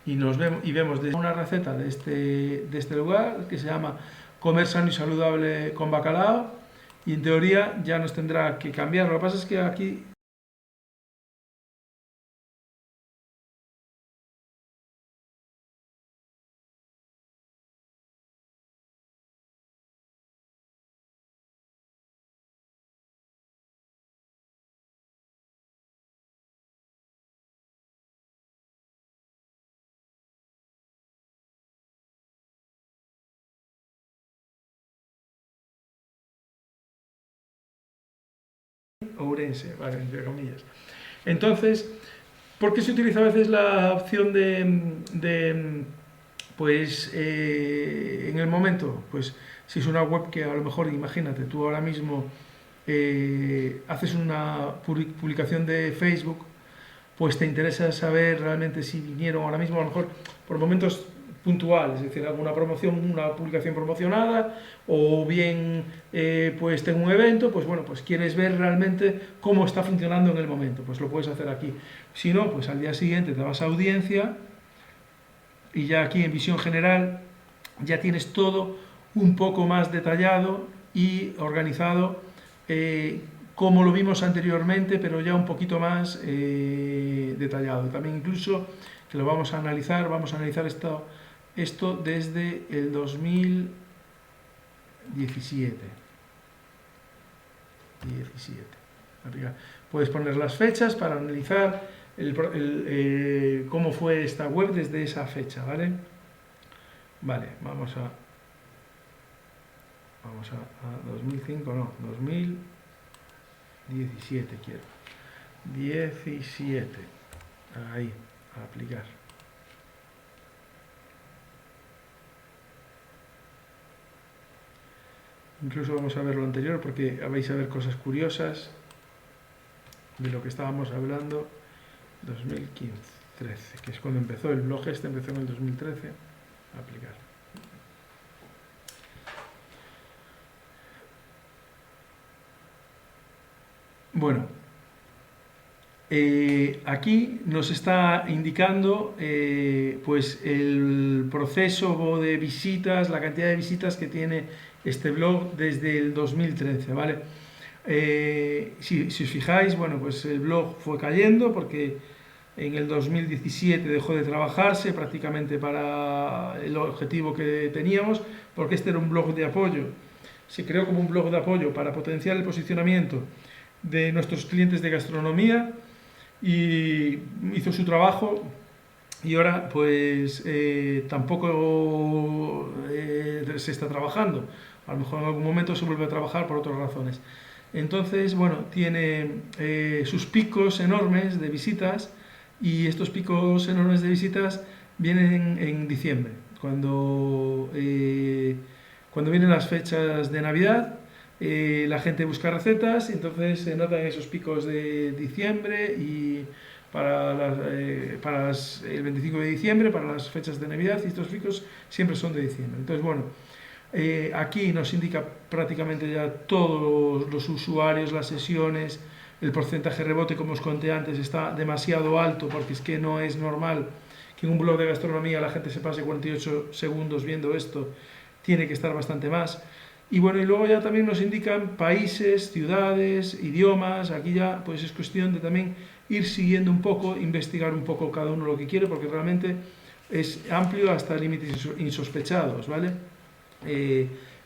y vemos una receta de este lugar que se llama Comer sano y saludable con bacalao, y en teoría ya nos tendrá que cambiar. Lo que pasa es que aquí Ourense, vale, entre comillas. Entonces, ¿por qué se utiliza a veces la opción pues, en el momento? Pues, si es una web que a lo mejor, imagínate, tú ahora mismo haces una publicación de Facebook, pues te interesa saber realmente si vinieron ahora mismo, a lo mejor por momentos puntuales, es decir, alguna promoción, una publicación promocionada, o bien pues tengo un evento, pues bueno, pues quieres ver realmente cómo está funcionando en el momento, pues lo puedes hacer aquí. Si no, pues al día siguiente te vas a audiencia y ya aquí en visión general ya tienes todo un poco más detallado y organizado, como lo vimos anteriormente, pero ya un poquito más detallado. También incluso, que lo vamos a analizar esto desde el 2017. Puedes poner las fechas para analizar cómo fue esta web desde esa fecha, ¿vale? Vale, vamos a 2005, no, 2017 quiero. 17. Ahí, a aplicar. Incluso vamos a ver lo anterior porque vais a ver cosas curiosas de lo que estábamos hablando. 2015, 13, que es cuando empezó el blog empezó en el 2013. A aplicar. Bueno, aquí nos está indicando pues el proceso de visitas, la cantidad de visitas que tiene este blog desde el 2013, ¿vale? Si os fijáis, bueno, pues el blog fue cayendo porque en el 2017 dejó de trabajarse prácticamente para el objetivo que teníamos, porque este era un blog de apoyo. Se creó como un blog de apoyo para potenciar el posicionamiento de nuestros clientes de gastronomía y hizo su trabajo, y ahora pues tampoco se está trabajando. A lo mejor en algún momento se vuelve a trabajar por otras razones. Entonces, bueno, tiene sus picos enormes de visitas, y estos picos enormes de visitas vienen en diciembre, cuando vienen las fechas de Navidad. La gente busca recetas, y entonces se notan esos picos de diciembre, y el 25 de diciembre, para las fechas de Navidad, y estos picos siempre son de diciembre. Entonces, bueno, aquí nos indica prácticamente ya todos los usuarios, las sesiones, el porcentaje de rebote, como os conté antes, está demasiado alto, porque es que no es normal que en un blog de gastronomía la gente se pase 48 segundos viendo esto, tiene que estar bastante más. Y bueno, y luego ya también nos indican países, ciudades, idiomas. Aquí ya pues es cuestión de también ir siguiendo un poco, investigar un poco cada uno lo que quiere, porque realmente es amplio hasta límites insospechados, ¿vale?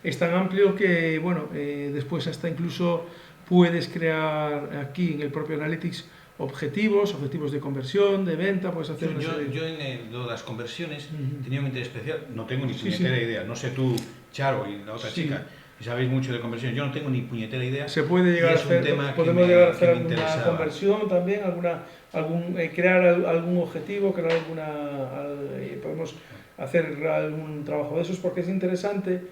Es tan amplio que, bueno, después hasta incluso puedes crear aquí en el propio Analytics objetivos de conversión, de venta, puedes hacer Sí, yo en lo de las conversiones tenía un interés especial, no tengo ni puñetera idea, no sé tú, Charo y la otra chica, y sabéis mucho de conversiones, yo no tengo ni puñetera idea. Se puede llegar a hacer, podemos llegar a hacer alguna conversión también, crear algún objetivo, podemos hacer algún trabajo de esos, porque es interesante,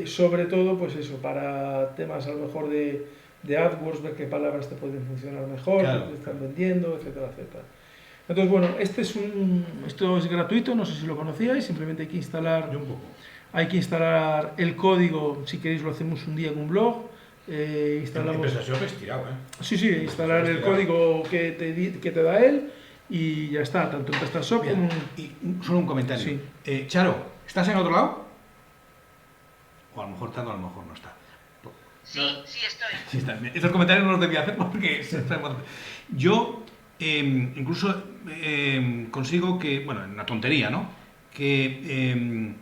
sobre todo pues eso, para temas a lo mejor de AdWords, ver qué palabras te pueden funcionar mejor, claro, qué te están vendiendo, etcétera, etcétera. Entonces, bueno, esto es gratuito, no sé si lo conocíais, simplemente hay que instalar, el código. Si queréis lo hacemos un día en un blog, instalamos... Sí, instalar el código que te da él, y ya está, tanto en PrestaShop como... Y solo un comentario. Sí. Charo, ¿estás en otro lado? O a lo mejor está, o a lo mejor no está. Sí, sí estoy. Sí está. Esos comentarios no los debía hacer porque... Yo incluso consigo que, bueno, una tontería, ¿no? Que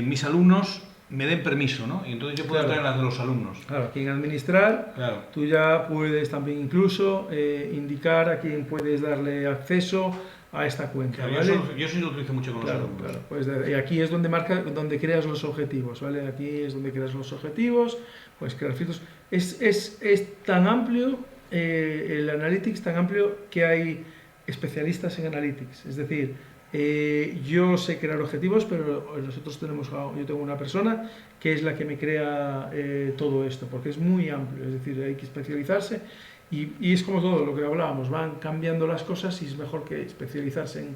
mis alumnos me den permiso, ¿no? Y entonces yo puedo entrar en las de los alumnos. Claro, aquí en administrar, claro, tú ya puedes también incluso indicar a quién puedes darle acceso a esta cuenta, claro, ¿vale? Yo sí lo utilizo mucho con los alumnos. Claro, pues aquí es donde creas los objetivos, ¿vale? Aquí es donde creas los objetivos, puedes crear filtros. Es tan amplio, el Analytics, tan amplio, que hay especialistas en Analytics. Es decir, yo sé crear objetivos, pero yo tengo una persona que es la que me crea todo esto, porque es muy amplio, es decir, hay que especializarse, y es como todo lo que hablábamos, van cambiando las cosas, y es mejor que especializarse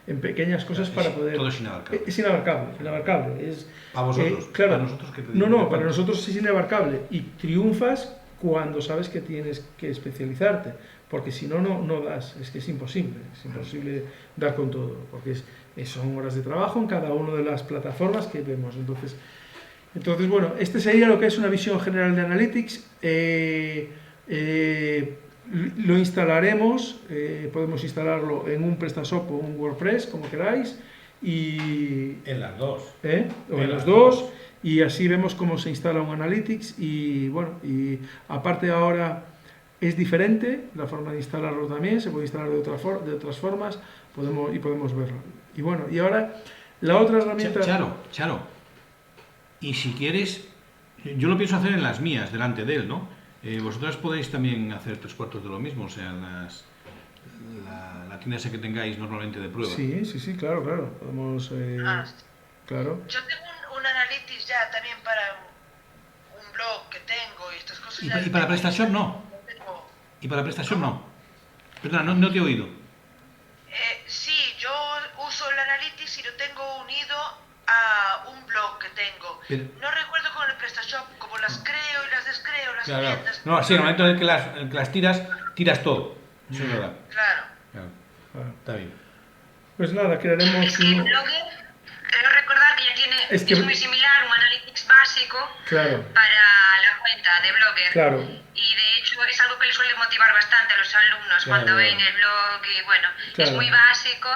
en pequeñas cosas para poder... Todo es inabarcable. Es inabarcable. ¿Para vosotros? Claro, ¿Para nosotros qué te digo? No, para nosotros es inabarcable, y triunfas cuando sabes que tienes que especializarte, porque si no, no das, es que es imposible dar con todo, porque son horas de trabajo en cada una de las plataformas que vemos. Entonces, bueno, este sería lo que es una visión general de Analytics. Lo instalaremos, podemos instalarlo en un PrestaShop o un WordPress, como queráis, y en las dos. O en los dos, y así vemos cómo se instala un Analytics. Y bueno, y aparte ahora es diferente la forma de instalarlo también, se puede instalar de otras formas, podemos verlo. Y bueno, y ahora la otra herramienta... Charo, y si quieres, yo lo pienso hacer en las mías, delante de él, ¿no? Vosotras podéis también hacer 3/4 de lo mismo, o sea, la tienda esa que tengáis normalmente de prueba. Sí, claro, podemos... claro. Yo tengo un Analytics ya también para un blog que tengo y estas cosas. ¿Y para PrestaShop no? ¿Y para PrestaShop no? Perdona, no te he oído. Sí, yo uso el Analytics y lo tengo unido a un blog que tengo. Pero- No recuerdo con el PrestaShop, como las creo y las descreo, las Claro, claro. tiendas. No, sí, en el momento en el que las tiras, tiras todo. Eso es verdad. Claro. Claro, Claro. está bien. Pues nada, crearemos Es que el uno. Blogger, creo recordar que ya tiene, Es es, que- muy similar, un analytics básico Claro, para la cuenta de Blogger. claro. Y de hecho es algo que le suele motivar bastante a los alumnos Claro, cuando ven claro. el blog y bueno, Claro. es muy básico.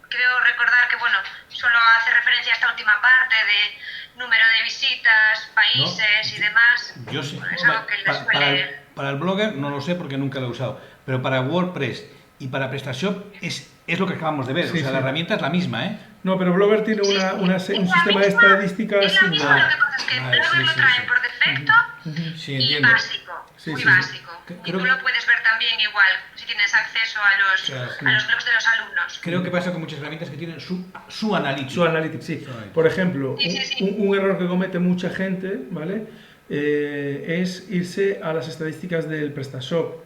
Creo recordar que bueno, solo hace referencia a esta última parte de número de visitas, países y demás. Yo sí. Es algo que les suele... Para el Blogger no lo sé porque nunca lo he usado, pero para WordPress y para PrestaShop es lo que acabamos de ver. Sí, o sea, sí. la herramienta es la misma, ¿eh? No, pero Blogger tiene un Es la sistema de misma- estadísticas Es la misma, similar. lo que pasa es que Vale, Blogger sí, lo sí, trae sí. por defecto Sí, y entiendo. básico, Sí, muy sí, sí. básico. Que- Y creo tú que- lo puedes ver también igual si tienes acceso a Claro, sí. los blogs de los alumnos. Creo que pasa con muchas herramientas que tienen su analítica. Su Analytics, sí. Su Analytics. Por ejemplo, Sí, sí, sí. un error que comete mucha gente, ¿vale? Es irse a las estadísticas del PrestaShop.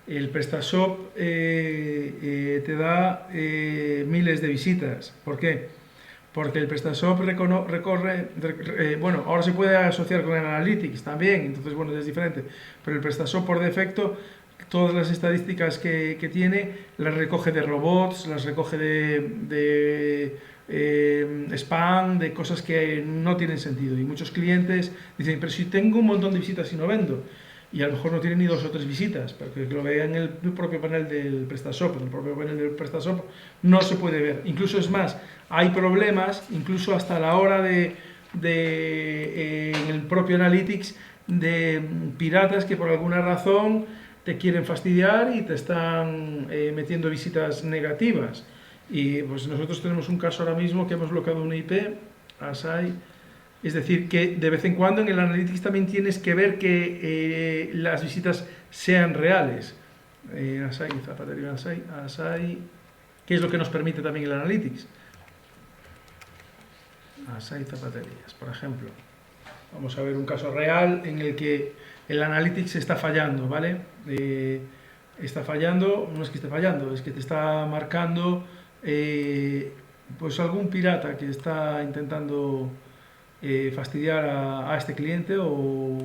El PrestaShop te da miles de visitas. ¿Por qué? Porque el PrestaShop bueno, ahora se puede asociar con el Analytics también, entonces bueno, es diferente. Pero el PrestaShop por defecto, todas las estadísticas que tiene, las recoge de robots, las recoge de spam, de cosas que no tienen sentido. Y muchos clientes dicen, pero si tengo un montón de visitas y no vendo. Y a lo mejor no tiene ni 2 o 3 visitas, porque lo vean en el propio panel del PrestaShop. En el propio panel del PrestaShop no se puede ver. Incluso es más, hay problemas, incluso hasta la hora en el propio Analytics, de piratas que por alguna razón te quieren fastidiar y te están metiendo visitas negativas. Y pues nosotros tenemos un caso ahora mismo que hemos bloqueado una IP, ASAI. Es decir, que de vez en cuando en el Analytics también tienes que ver que las visitas sean reales. Asai, zapatería Asai, ¿qué es lo que nos permite también el Analytics? Asai zapaterías, por ejemplo. Vamos a ver un caso real en el que el Analytics está fallando, ¿vale? Está fallando, no es que esté fallando, es que te está marcando pues algún pirata que está intentando fastidiar a este cliente o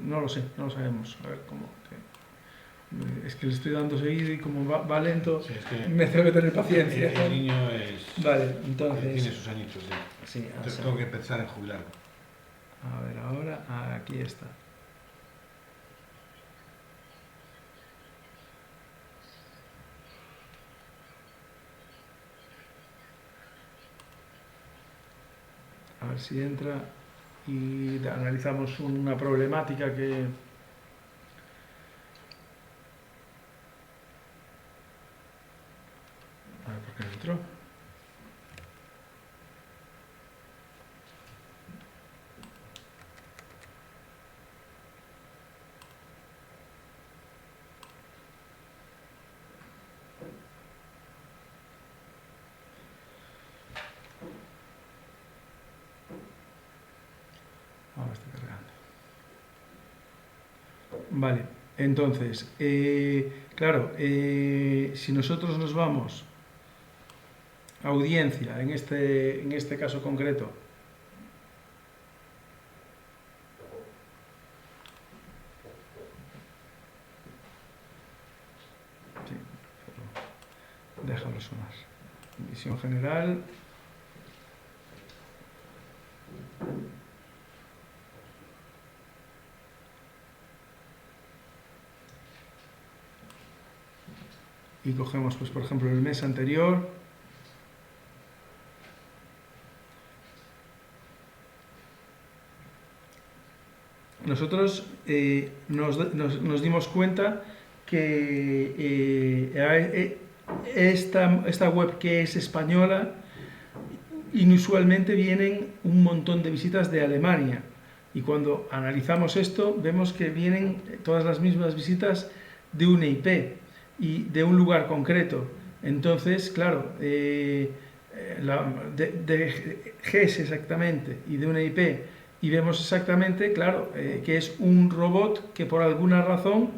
no lo sé, no lo sabemos. A ver cómo. Es que le estoy dando seguido y como va lento, Sí, es que me tengo que tener paciencia. el niño es, Vale, tiene entonces. sus añitos ya. Sí, Entonces así. tengo que pensar en jubilarlo. A ver, ahora, aquí está. A ver si entra y analizamos una problemática que... A ver, ¿por qué no entró? Ahora está cargando. Vale, entonces, claro, si nosotros nos vamos a audiencia, en este caso concreto, sí, pero déjalo sonar. Visión general. Y cogemos, pues, por ejemplo, el mes anterior. Nosotros nos dimos cuenta que esta web que es española, inusualmente vienen un montón de visitas de Alemania. Y cuando analizamos esto, vemos que vienen todas las mismas visitas de una IP y de un lugar concreto. Entonces, claro, de GES exactamente y de una IP, y vemos exactamente, claro, que es un robot que por alguna razón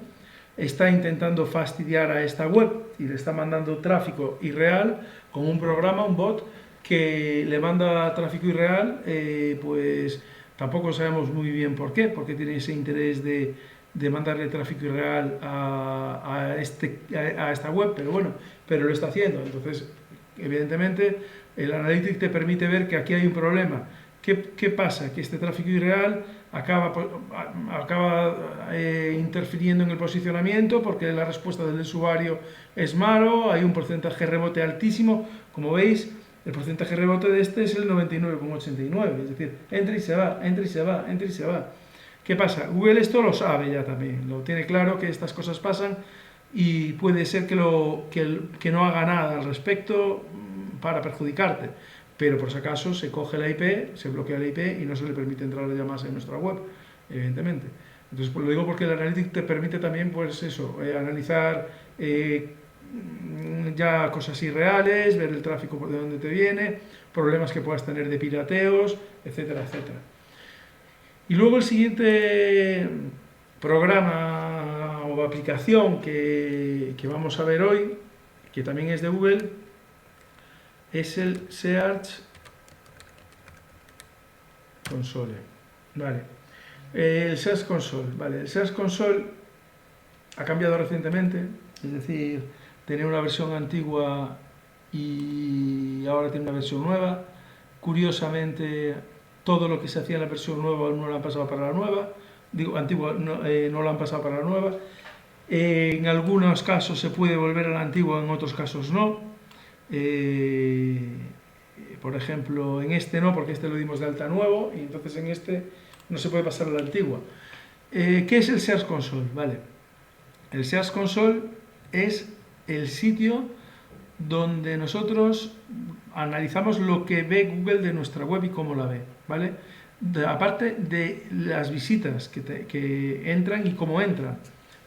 está intentando fastidiar a esta web y le está mandando tráfico irreal con un programa, un bot, que le manda tráfico irreal, pues tampoco sabemos muy bien por qué, porque tiene ese interés de mandarle tráfico irreal a esta web, pero bueno, pero lo está haciendo. Entonces, evidentemente, el Analytics te permite ver que aquí hay un problema. ¿Qué pasa? Que este tráfico irreal acaba interfiriendo en el posicionamiento porque la respuesta del usuario es malo, hay un porcentaje de rebote altísimo. Como veis, el porcentaje de rebote de este es el 99,89, es decir, entra y se va, entra y se va, entra y se va. ¿Qué pasa? Google esto lo sabe ya también, lo tiene claro que estas cosas pasan y puede ser que no haga nada al respecto para perjudicarte, pero por si acaso se coge la IP, se bloquea la IP y no se le permite entrar ya más en nuestra web, evidentemente. Entonces, pues lo digo porque el Analytics te permite también, pues eso, analizar ya cosas irreales, ver el tráfico por de dónde te viene, problemas que puedas tener de pirateos, etcétera, etcétera. Y luego el siguiente programa o aplicación que vamos a ver hoy, que también es de Google, es el Search Console. Vale. El Search Console, vale. El Search Console ha cambiado recientemente, es decir, tenía una versión antigua y ahora tiene una versión nueva. Curiosamente, todo lo que se hacía en la versión nueva no lo han pasado para la nueva, digo, antigua no lo han pasado para la nueva. En algunos casos se puede volver a la antigua, en otros casos no. Por ejemplo, en este no, porque este lo dimos de alta nuevo, y entonces en este no se puede pasar a la antigua. ¿Qué es el Search Console? Vale. El Search Console es el sitio donde nosotros analizamos lo que ve Google de nuestra web y cómo la ve, ¿vale? Aparte de las visitas que entran y cómo entran,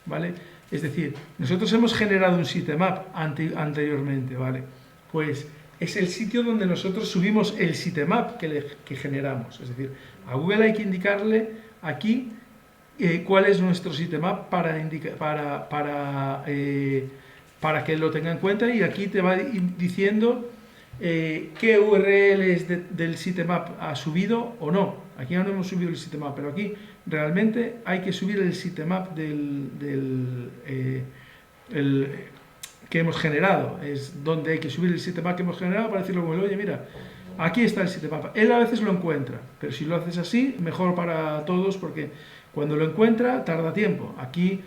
¿vale? Es decir, nosotros hemos generado un sitemap anteriormente, ¿vale? Pues es el sitio donde nosotros subimos el sitemap que generamos. Es decir, a Google hay que indicarle aquí cuál es nuestro sitemap para que lo tenga en cuenta, y aquí te va diciendo qué URLs del sitemap ha subido o no. Aquí no hemos subido el sitemap, pero aquí realmente hay que subir el sitemap que hemos generado. Es donde hay que subir el sitemap que hemos generado para decirle a Google, oye, mira, aquí está el sitemap. Él a veces lo encuentra, pero si lo haces así, mejor para todos, porque cuando lo encuentra tarda tiempo. Aquí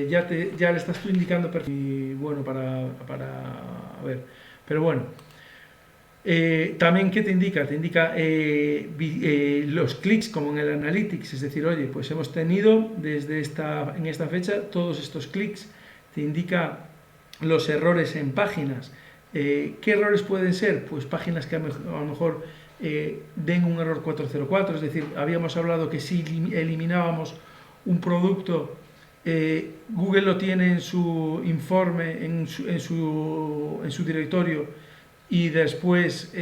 ya le estás tú indicando y bueno, a ver, pero bueno, también ¿qué te indica? Te indica los clics como en el Analytics, es decir, oye, pues hemos tenido en esta fecha todos estos clics, te indica los errores en páginas. ¿Qué errores pueden ser? Pues páginas que a lo mejor den un error 404, es decir, habíamos hablado que si eliminábamos un producto, Google lo tiene en su informe, en su directorio, y después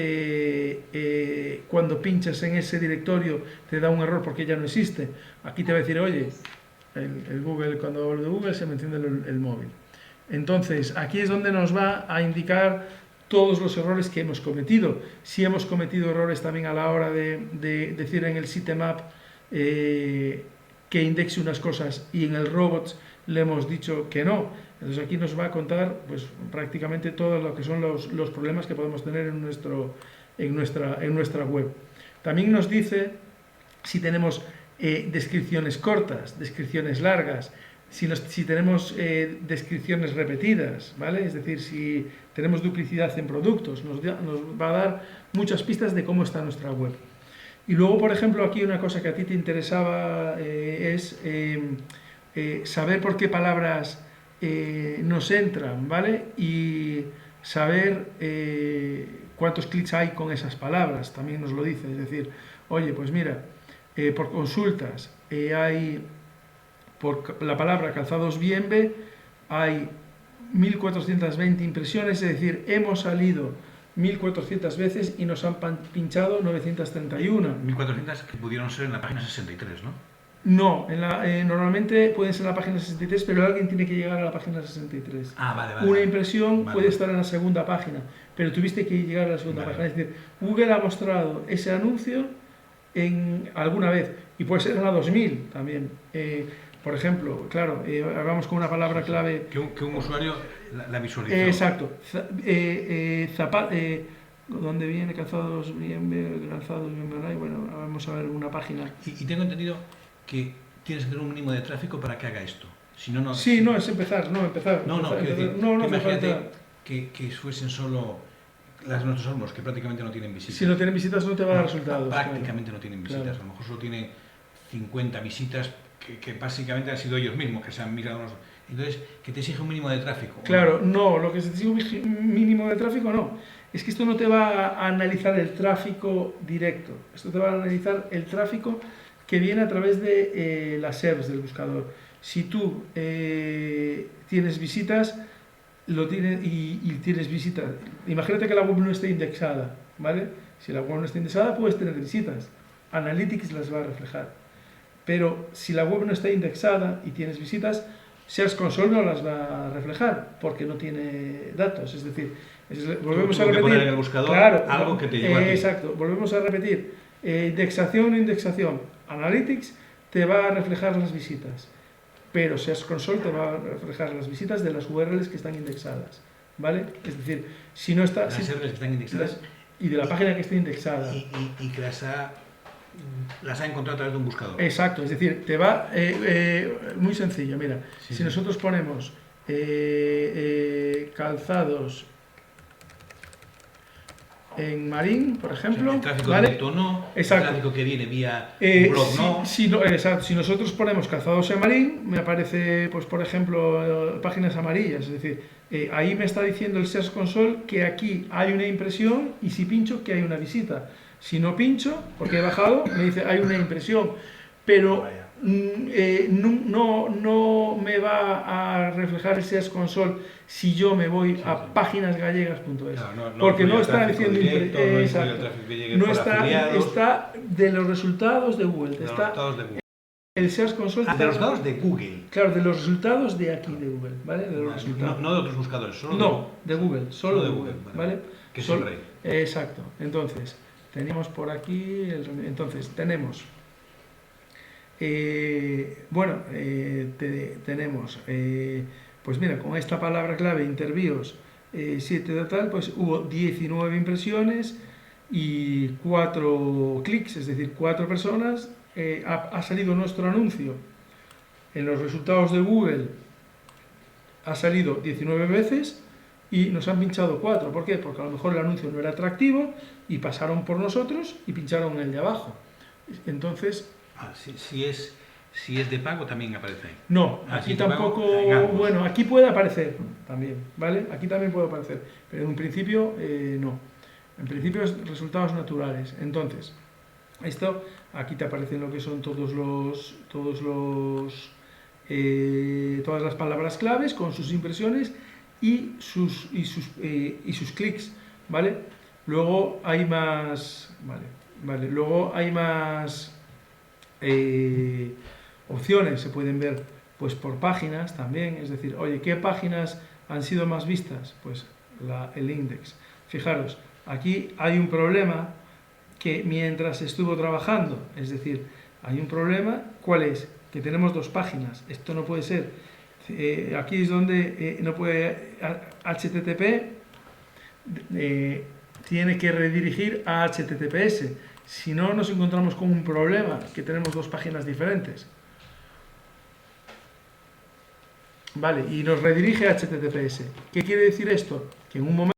cuando pinchas en ese directorio te da un error porque ya no existe. Aquí te va a decir, oye, el Google, cuando hablo de Google se me enciende el móvil. Entonces, aquí es donde nos va a indicar todos los errores que hemos cometido. Si hemos cometido errores también a la hora de decir en el sitemap que indexe unas cosas y en el robots le hemos dicho que no. Entonces aquí nos va a contar pues prácticamente todo lo que son los problemas que podemos tener en nuestra web. También nos dice si tenemos descripciones cortas, descripciones largas, si tenemos descripciones repetidas, ¿vale? Es decir, si tenemos duplicidad en productos, nos va a dar muchas pistas de cómo está nuestra web. Y luego, por ejemplo, aquí una cosa que a ti te interesaba es saber por qué palabras nos entran, ¿vale? Y saber cuántos clics hay con esas palabras, también nos lo dice. Es decir, oye, pues mira, por consultas hay, por la palabra calzados Bienve, hay 1420 impresiones, es decir, hemos salido 1.400 veces y nos han pinchado 931. 1400 que pudieron ser en la página 63, ¿no? No, normalmente pueden ser en la página 63, pero alguien tiene que llegar a la página 63. Ah, vale, vale. Una vale. impresión Vale. puede estar en la segunda página, pero tuviste que llegar a la segunda Vale. página. Es decir, Google ha mostrado ese anuncio alguna vez, y puede ser en la 2000 también. Por ejemplo, claro, vamos con una palabra clave. Que un usuario la visualizó. Exacto. ¿Dónde viene? Calzados bien, bueno, vamos a ver una página. Y tengo entendido que tienes que tener un mínimo de tráfico para que haga esto. Si no, no. Sí, no, es empezar. No, quiero decir, no, que hace imagínate falta. que fuesen solo nuestros alumnos, que prácticamente no tienen visitas. Si no tienen visitas no te va a dar No, resultados. prácticamente no tienen visitas. Claro. A lo mejor solo tienen 50 visitas que básicamente han sido ellos mismos que se han mirado. Entonces, que te exige un mínimo de tráfico. Claro, no, lo que se dice un mínimo de tráfico no. Es que esto no te va a analizar el tráfico directo. Esto te va a analizar el tráfico que viene a través de las SERPs del buscador. Si tú tienes visitas, y tienes visitas. Imagínate que la web no esté indexada, ¿vale? Si la web no está indexada, puedes tener visitas. Analytics las va a reflejar. Pero si la web no está indexada y tienes visitas, Search Console no las va a reflejar porque no tiene datos. Es decir, volvemos a repetir. Que poner en el buscador algo que te lleva a ti. Exacto, volvemos a repetir. Indexación o indexación. Analytics te va a reflejar las visitas, pero Search Console te va a reflejar las visitas de las URLs que están indexadas. ¿Vale? Es decir, si no está. Las URLs que están indexadas. Y de la página que esté indexada. Y que las ha encontrado a través de un buscador. Exacto, es decir, te va muy sencillo, mira, Sí, si nosotros ponemos calzados en Marín, por ejemplo, El tráfico ¿vale? directo no, Exacto. el tráfico que viene vía blog no. Exacto, si nosotros ponemos calzados en Marín, me aparece, pues por ejemplo, páginas amarillas, es decir, ahí me está diciendo el Search Console que aquí hay una impresión y si pincho que hay una visita. Si no pincho, porque he bajado, me dice hay una impresión, pero no me va a reflejar el Search Console si yo me voy a páginasgallegas.es, Claro, porque no está tráfico diciendo directo, no incluye el exacto, tráfico que llegue no por afiliados, está de los resultados de Google, de los está resultados de Google. el Search Console De los resultados de Google. claro, de los resultados de aquí de Google, ¿vale? De los resultados. No de otros buscadores, solo No, de Google, solo de Google, vale. ¿vale? Que es el rey. Exacto. Entonces, tenemos por aquí, entonces, tenemos, tenemos, pues mira, con esta palabra clave, interviews, 7 total, pues hubo 19 impresiones y 4 clics, es decir, 4 personas, ha salido nuestro anuncio en los resultados de Google, ha salido 19 veces y nos han pinchado 4. ¿Por qué? Porque a lo mejor el anuncio no era atractivo y pasaron por nosotros y pincharon en el de abajo. Entonces... Si es de pago también aparece ahí. No, Si aquí es de pago, tampoco... Bueno, aquí puede aparecer también, ¿vale? Aquí también puede aparecer, pero en un principio no. En principio es resultados naturales. Entonces, esto, aquí te aparecen lo que son todas las palabras claves con sus impresiones y sus clics, ¿vale? Luego hay más, vale. Luego hay más opciones, se pueden ver pues por páginas también, es decir, oye, ¿qué páginas han sido más vistas? Pues el index. Fijaros, aquí hay un problema que mientras estuvo trabajando, es decir, hay un problema, ¿cuál es? Que tenemos 2 páginas, esto no puede ser. Aquí es donde no puede HTTP, tiene que redirigir a HTTPS, si no nos encontramos con un problema, que tenemos 2 páginas diferentes. Vale, y nos redirige a HTTPS. ¿Qué quiere decir esto? Que en un momento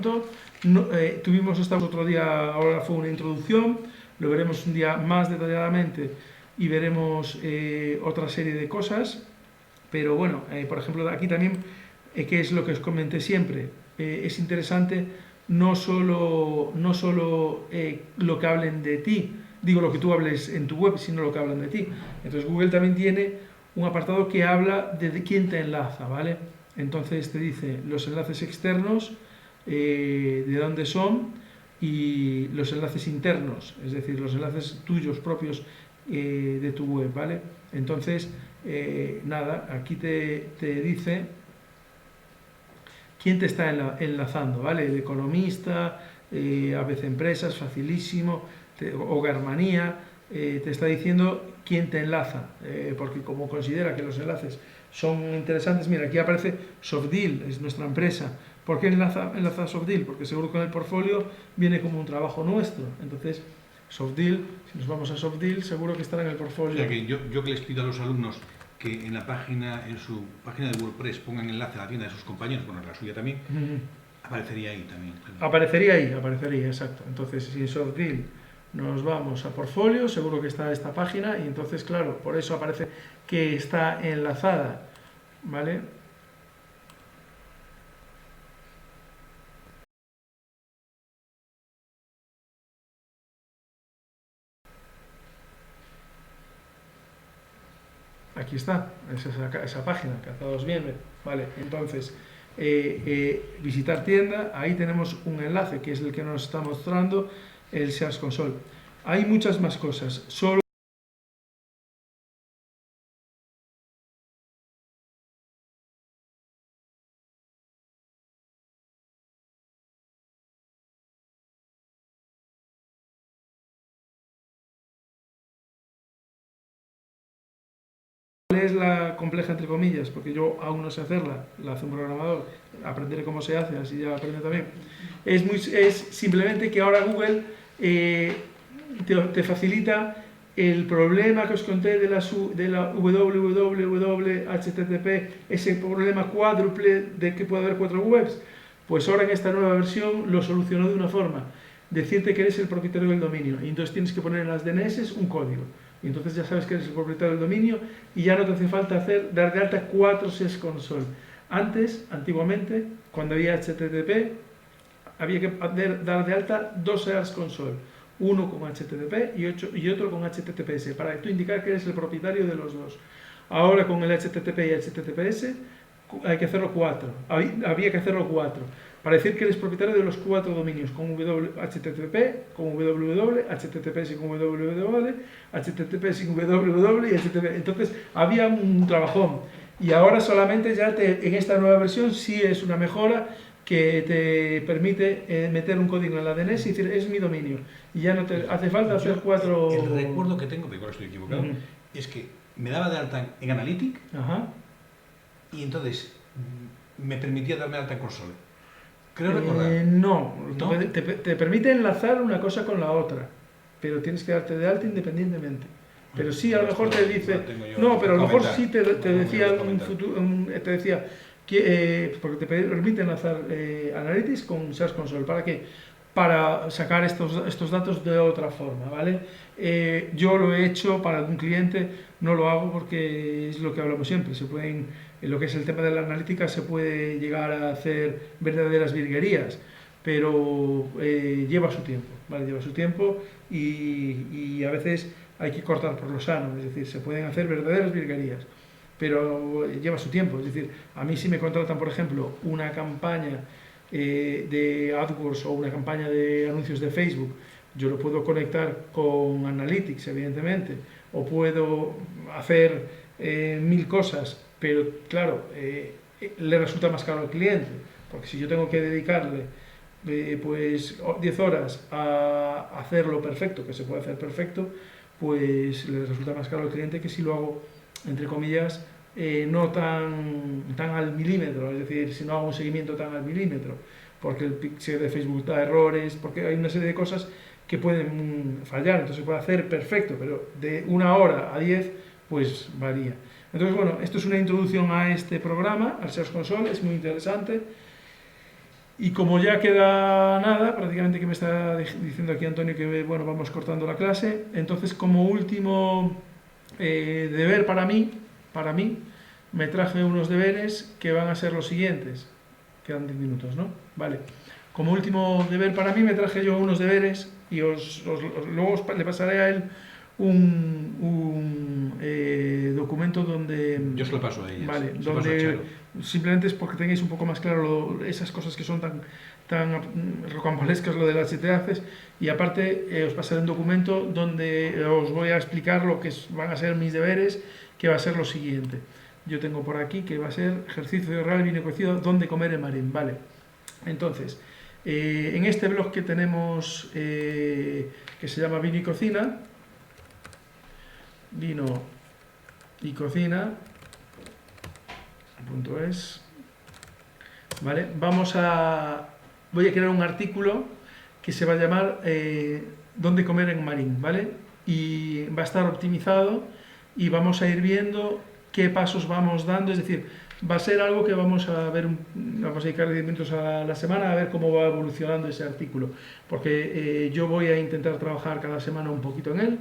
pronto. Tuvimos otro día, ahora fue una introducción, lo veremos un día más detalladamente y veremos otra serie de cosas. Pero bueno, por ejemplo, aquí también, que es lo que os comenté siempre, es interesante no solo lo que hablen de ti, digo lo que tú hables en tu web, sino lo que hablan de ti. Entonces Google también tiene un apartado que habla de quién te enlaza, ¿vale? Entonces te dice los enlaces externos, de dónde son, y los enlaces internos, es decir, los enlaces tuyos propios de tu web, ¿vale? Entonces, nada, aquí te dice quién te está enlazando, ¿vale? El Economista, ABC Empresas, facilísimo, Hogarmanía, te está diciendo quién te enlaza, porque como considera que los enlaces son interesantes, mira, aquí aparece Softdeal, es nuestra empresa. ¿Por qué enlaza Softdeal? Porque seguro que en el portfolio viene como un trabajo nuestro. Entonces, Softdeal, si nos vamos a Softdeal, seguro que estará en el portfolio. O sea que yo que les pido a los alumnos que en su página de WordPress pongan enlace a la tienda de sus compañeros, bueno, la suya también, aparecería ahí también. Aparecería, exacto. Entonces, si en Softdeal nos vamos a portfolio, seguro que está esta página, y entonces, claro, por eso aparece que está enlazada, ¿vale? Aquí está, esa página, Cazados Bien, ¿vale? Entonces, visitar tienda, ahí tenemos un enlace que es el que nos está mostrando el Search Console. Hay muchas más cosas, solo es la compleja entre comillas, porque yo aún no sé hacerla, la hace un programador, aprenderé cómo se hace, así ya aprende también. Es simplemente que ahora Google te facilita el problema que os conté de la www, HTTP, ese problema cuádruple de que puede haber 4 webs. Pues ahora en esta nueva versión lo solucionó de una forma, decirte que eres el propietario del dominio, y entonces tienes que poner en las DNS un código. Y entonces ya sabes que eres el propietario del dominio y ya no te hace falta dar de alta 4 Search Console. Antiguamente, cuando había HTTP, había que dar de alta 2 Search Console, uno con HTTP y otro con HTTPS, para tú indicar que eres el propietario de los dos. Ahora con el HTTP y HTTPS hay que hacerlo 4, había que hacerlo 4, para decir que eres propietario de los 4 dominios, con HTTP, con www, HTTPS con www, HTTP sin www y HTTP. Entonces había un trabajón, y ahora solamente ya en esta nueva versión sí es una mejora que te permite meter un código en la DNS y decir es mi dominio, y ya no te hace falta hacer 4... El recuerdo que tengo, pero igual estoy equivocado, es que me daba de alta en Analytics. Y entonces me permitía darme alta en console. Creo recordar. No, te permite enlazar una cosa con la otra, pero tienes que darte de alta independientemente. Pero sí, a lo mejor te dice... No, pero a lo mejor sí te decía te decía que, porque te permite enlazar Analytics con Search Console. ¿Para qué? Para sacar estos datos de otra forma, ¿vale? Yo lo he hecho para algún cliente, no lo hago porque es lo que hablamos siempre, en lo que es el tema de la analítica se puede llegar a hacer verdaderas virguerías, pero lleva su tiempo, ¿vale? Lleva su tiempo y a veces hay que cortar por lo sano, es decir, se pueden hacer verdaderas virguerías, pero lleva su tiempo. Es decir, a mí si me contratan, por ejemplo, una campaña de AdWords o una campaña de anuncios de Facebook, yo lo puedo conectar con Analytics, evidentemente, o puedo hacer 1000 cosas, pero claro, le resulta más caro al cliente, porque si yo tengo que dedicarle pues 10 horas a hacerlo perfecto, que se puede hacer perfecto, pues le resulta más caro al cliente que si lo hago, entre comillas, no tan al milímetro, es decir, si no hago un seguimiento tan al milímetro, porque el pixel de Facebook da errores, porque hay una serie de cosas que pueden fallar, entonces se puede hacer perfecto, pero de 1 hora a 10, pues varía. Entonces, bueno, esto es una introducción a este programa, al Search Console, es muy interesante. Y como ya queda nada, prácticamente que me está diciendo aquí Antonio que bueno, vamos cortando la clase, entonces como último deber para mí, me traje unos deberes que van a ser los siguientes. Quedan 10 minutos, ¿no? Vale. Como último deber para mí me traje yo unos deberes y luego le pasaré a él un documento donde... Yo se lo paso a ellas. Vale, Se lo paso a donde Charo. simplemente es porque tengáis un poco más claro esas cosas que son tan rocambolescas, lo de las 7 haces, y aparte os pasaré un documento donde os voy a explicar lo que van a ser mis deberes, que va a ser lo siguiente. Yo tengo por aquí que va a ser ejercicio real vino cocido, dónde comer en Marín, ¿vale? Entonces, en este blog que tenemos, que se llama Vino y Cocina, vino y cocina, .es, ¿vale? Voy a crear un artículo que se va a llamar dónde comer en Marín, ¿vale? Y va a estar optimizado y vamos a ir viendo qué pasos vamos dando, es decir, va a ser algo que vamos a ver, vamos a dedicar 10 minutos a la semana a ver cómo va evolucionando ese artículo, porque yo voy a intentar trabajar cada semana un poquito en él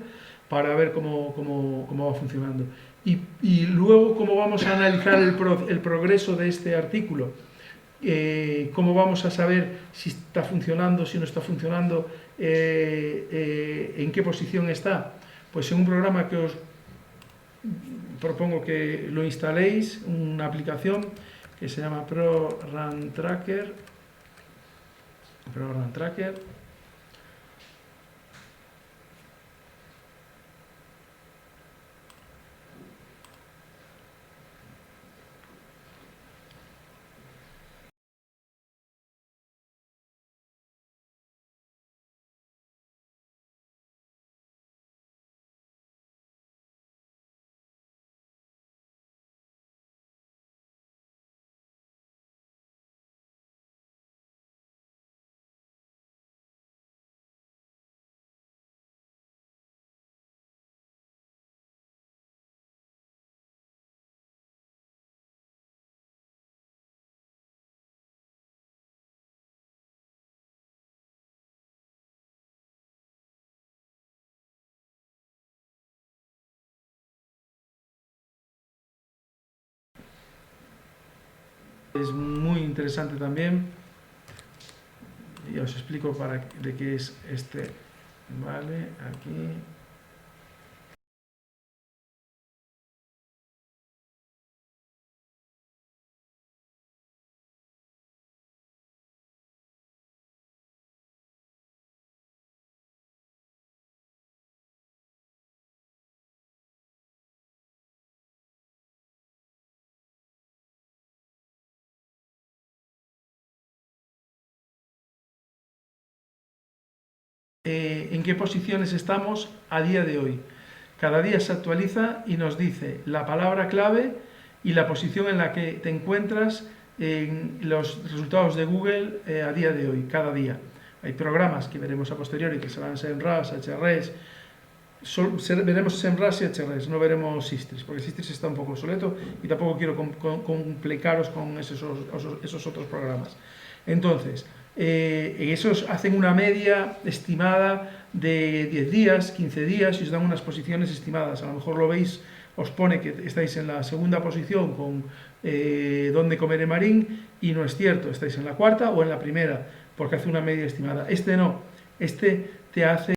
para ver cómo va funcionando. Y luego cómo vamos a analizar el progreso de este artículo, cómo vamos a saber si está funcionando, si no está funcionando, en qué posición está. Pues en un programa que os propongo que lo instaléis, una aplicación que se llama ProRun Tracker. Es muy interesante también, y os explico de qué es este, vale, aquí. En qué posiciones estamos a día de hoy. Cada día se actualiza y nos dice la palabra clave y la posición en la que te encuentras en los resultados de Google a día de hoy, cada día. Hay programas que veremos a posteriori que serán SEMrush, Ahrefs, veremos SEMrush y Ahrefs, no veremos Sisters, porque Sisters está un poco obsoleto y tampoco quiero complicaros con esos otros programas. Entonces, esos hacen una media estimada de 10 días, 15 días y os dan unas posiciones estimadas. A lo mejor lo veis, os pone que estáis en la segunda posición con dónde comer en Marín y no es cierto, estáis en la cuarta o en la primera, porque hace una media estimada. Este no, este te hace,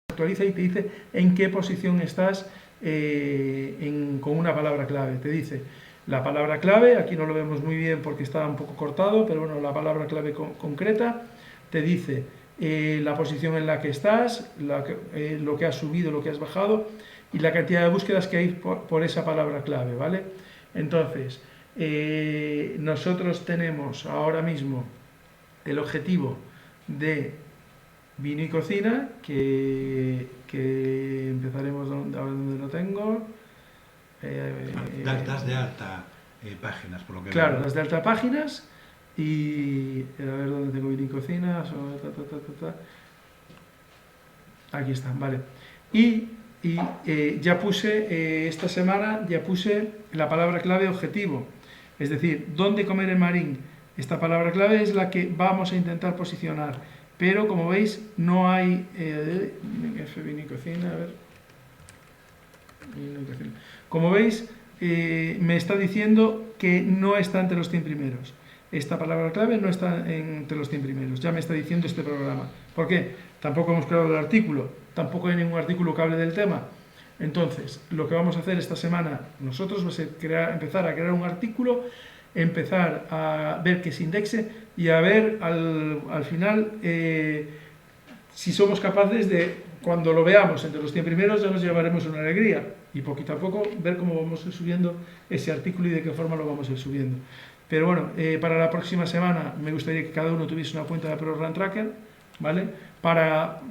actualiza y te dice en qué posición estás con una palabra clave. Te dice la palabra clave, aquí no lo vemos muy bien porque está un poco cortado, pero bueno, la palabra clave concreta, te dice la posición en la que estás, lo que has subido, lo que has bajado y la cantidad de búsquedas que hay por esa palabra clave, ¿vale? Entonces, nosotros tenemos ahora mismo el objetivo de vino y cocina, que empezaremos ahora donde lo tengo. Das de alta páginas, por lo que claro, veo. das de alta páginas y a ver dónde tengo vino y cocina. Aquí están, vale. Y ya puse, esta semana ya puse la palabra clave objetivo. Es decir, ¿dónde comer en Marín? Esta palabra clave es la que vamos a intentar posicionar. Pero, como veis, no hay... Vinicocina, a ver... Como veis, me está diciendo que no está entre los 100 primeros. Esta palabra clave no está entre los 100 primeros. Ya me está diciendo este programa. ¿Por qué? Tampoco hemos creado el artículo. Tampoco hay ningún artículo que hable del tema. Entonces, lo que vamos a hacer esta semana nosotros va a ser empezar a crear un artículo, empezar a ver que se indexe y a ver al final si somos capaces de, cuando lo veamos entre los 100 primeros, ya nos llevaremos una alegría y poquito a poco ver cómo vamos a ir subiendo ese artículo y de qué forma lo vamos a ir subiendo. Pero bueno, para la próxima semana me gustaría que cada uno tuviese una cuenta de ProRun Tracker, ¿vale?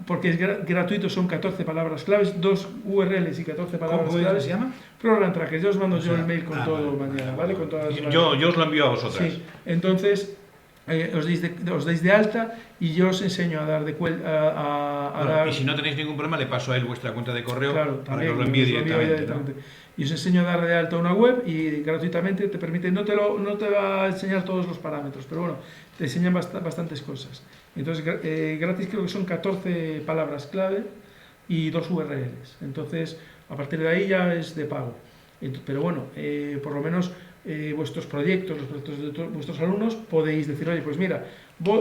Porque es gratuito, son 14 palabras claves, 2 URLs y 14 palabras ¿Cómo claves. se llama? ProRun Tracker, yo os mando yo el mail con todo mañana, ¿vale? Con todas las Yo os lo envío a vosotras. Sí, entonces os deis de alta y yo os enseño a dar Bueno, y si no tenéis ningún problema, le paso a él vuestra cuenta de correo, claro, para que también, os lo envíe os lo envío directamente. ¿no? Y os enseño a dar de alta una web y gratuitamente te permite, no te va a enseñar todos los parámetros, pero bueno, te enseñan bastantes cosas. Entonces, gratis creo que son 14 palabras clave y 2 URLs. Entonces, a partir de ahí ya es de pago. Pero bueno, por lo menos vuestros proyectos, los proyectos de vuestros alumnos, podéis decir, oye, pues mira,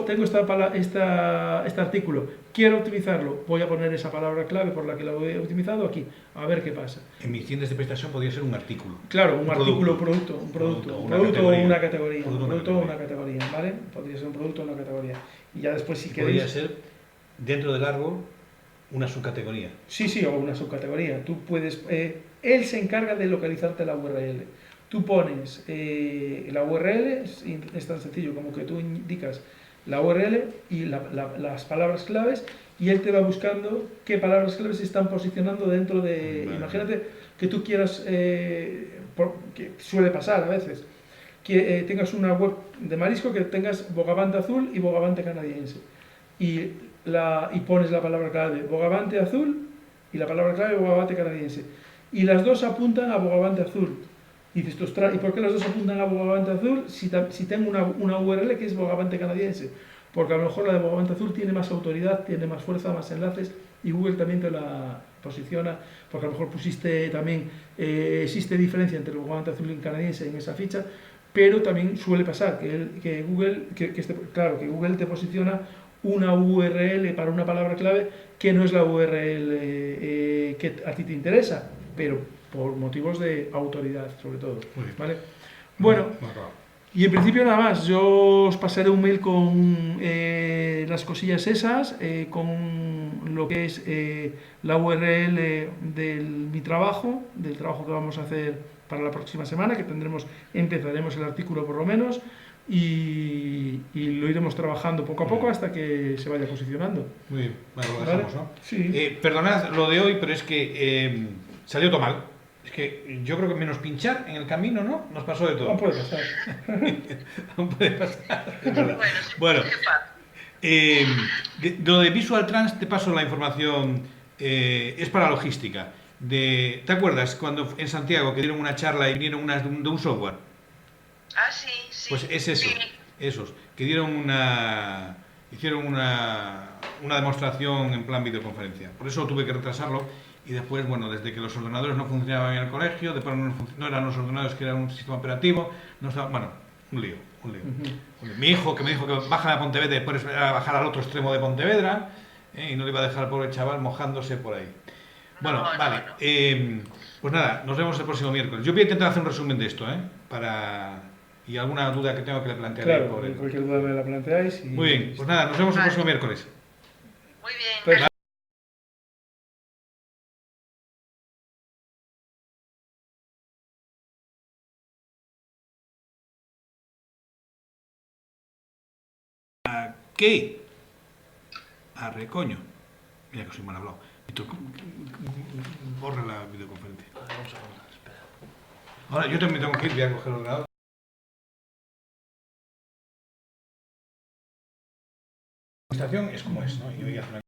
tengo este artículo, quiero optimizarlo, voy a poner esa palabra clave por la que lo he optimizado aquí, a ver qué pasa. En mis tiendas de prestación podría ser un artículo. Claro, un artículo, producto, un producto una o una categoría. categoría. Un producto o una categoría, ¿vale? Podría ser un producto o una categoría. Y ya después, si queréis... Podría ser, dentro del árbol, una subcategoría. Sí, o una subcategoría. Tú puedes... él se encarga de localizarte la URL. Tú pones la URL, es tan sencillo como que tú indicas la URL y las palabras claves y él te va buscando qué palabras claves se están posicionando dentro de... Vale. Imagínate que tú quieras, que suele pasar a veces, que tengas una web de marisco que tengas bogavante azul y bogavante canadiense y pones la palabra clave bogavante azul y la palabra clave bogavante canadiense y las dos apuntan a bogavante azul. Y dices, ostras, ¿y por qué las dos apuntan a bogavante azul si tengo una URL que es bogavante canadiense? Porque a lo mejor la de bogavante azul tiene más autoridad, tiene más fuerza, más enlaces y Google también te la posiciona, porque a lo mejor pusiste también, existe diferencia entre el bogavante azul y el canadiense en esa ficha, pero también suele pasar que Google te posiciona una URL para una palabra clave que no es la URL que a ti te interesa, pero por motivos de autoridad, sobre todo. ¿Vale? Bueno, y en principio nada más. Yo os pasaré un mail con las cosillas esas, con lo que es la URL de mi trabajo, del trabajo que vamos a hacer para la próxima semana, que empezaremos el artículo por lo menos, y lo iremos trabajando poco a poco hasta que se vaya posicionando. Muy bien, bueno, lo dejamos, ¿vale? ¿No? Sí. Perdonad lo de hoy, pero es que salió todo mal. Es que yo creo que menos pinchar en el camino, ¿no? Nos pasó de todo. No puede pasar. No puede pasar. Bueno, lo de Visual Trans, te paso la información, es para logística. ¿Te acuerdas cuando en Santiago que dieron una charla y vinieron de un software? Ah, sí. Pues es eso, Sí. esos, que hicieron una demostración en plan videoconferencia. Por eso tuve que retrasarlo. Y después, bueno, desde que los ordenadores no funcionaban en el colegio, después no eran los ordenadores que eran un sistema operativo, bueno, un lío. Mi hijo, que me dijo que baja a Pontevedra y después a bajar al otro extremo de Pontevedra, y no le iba a dejar al pobre chaval mojándose por ahí. Bueno, vale, pues nada, nos vemos el próximo miércoles. Yo voy a intentar hacer un resumen de esto, y alguna duda que tengo que le plantearé. Claro, cualquier duda me la planteáis. Muy bien, pues nada, nos vemos el próximo miércoles. Muy bien. Pues, ¿Qué? Arre, coño. Mira que soy mal hablado. Borra la videoconferencia. Vamos a contar, espera. Ahora, yo también tengo que ir, voy a coger el ordenador. La administración es como es, ¿no? Y voy a hacer una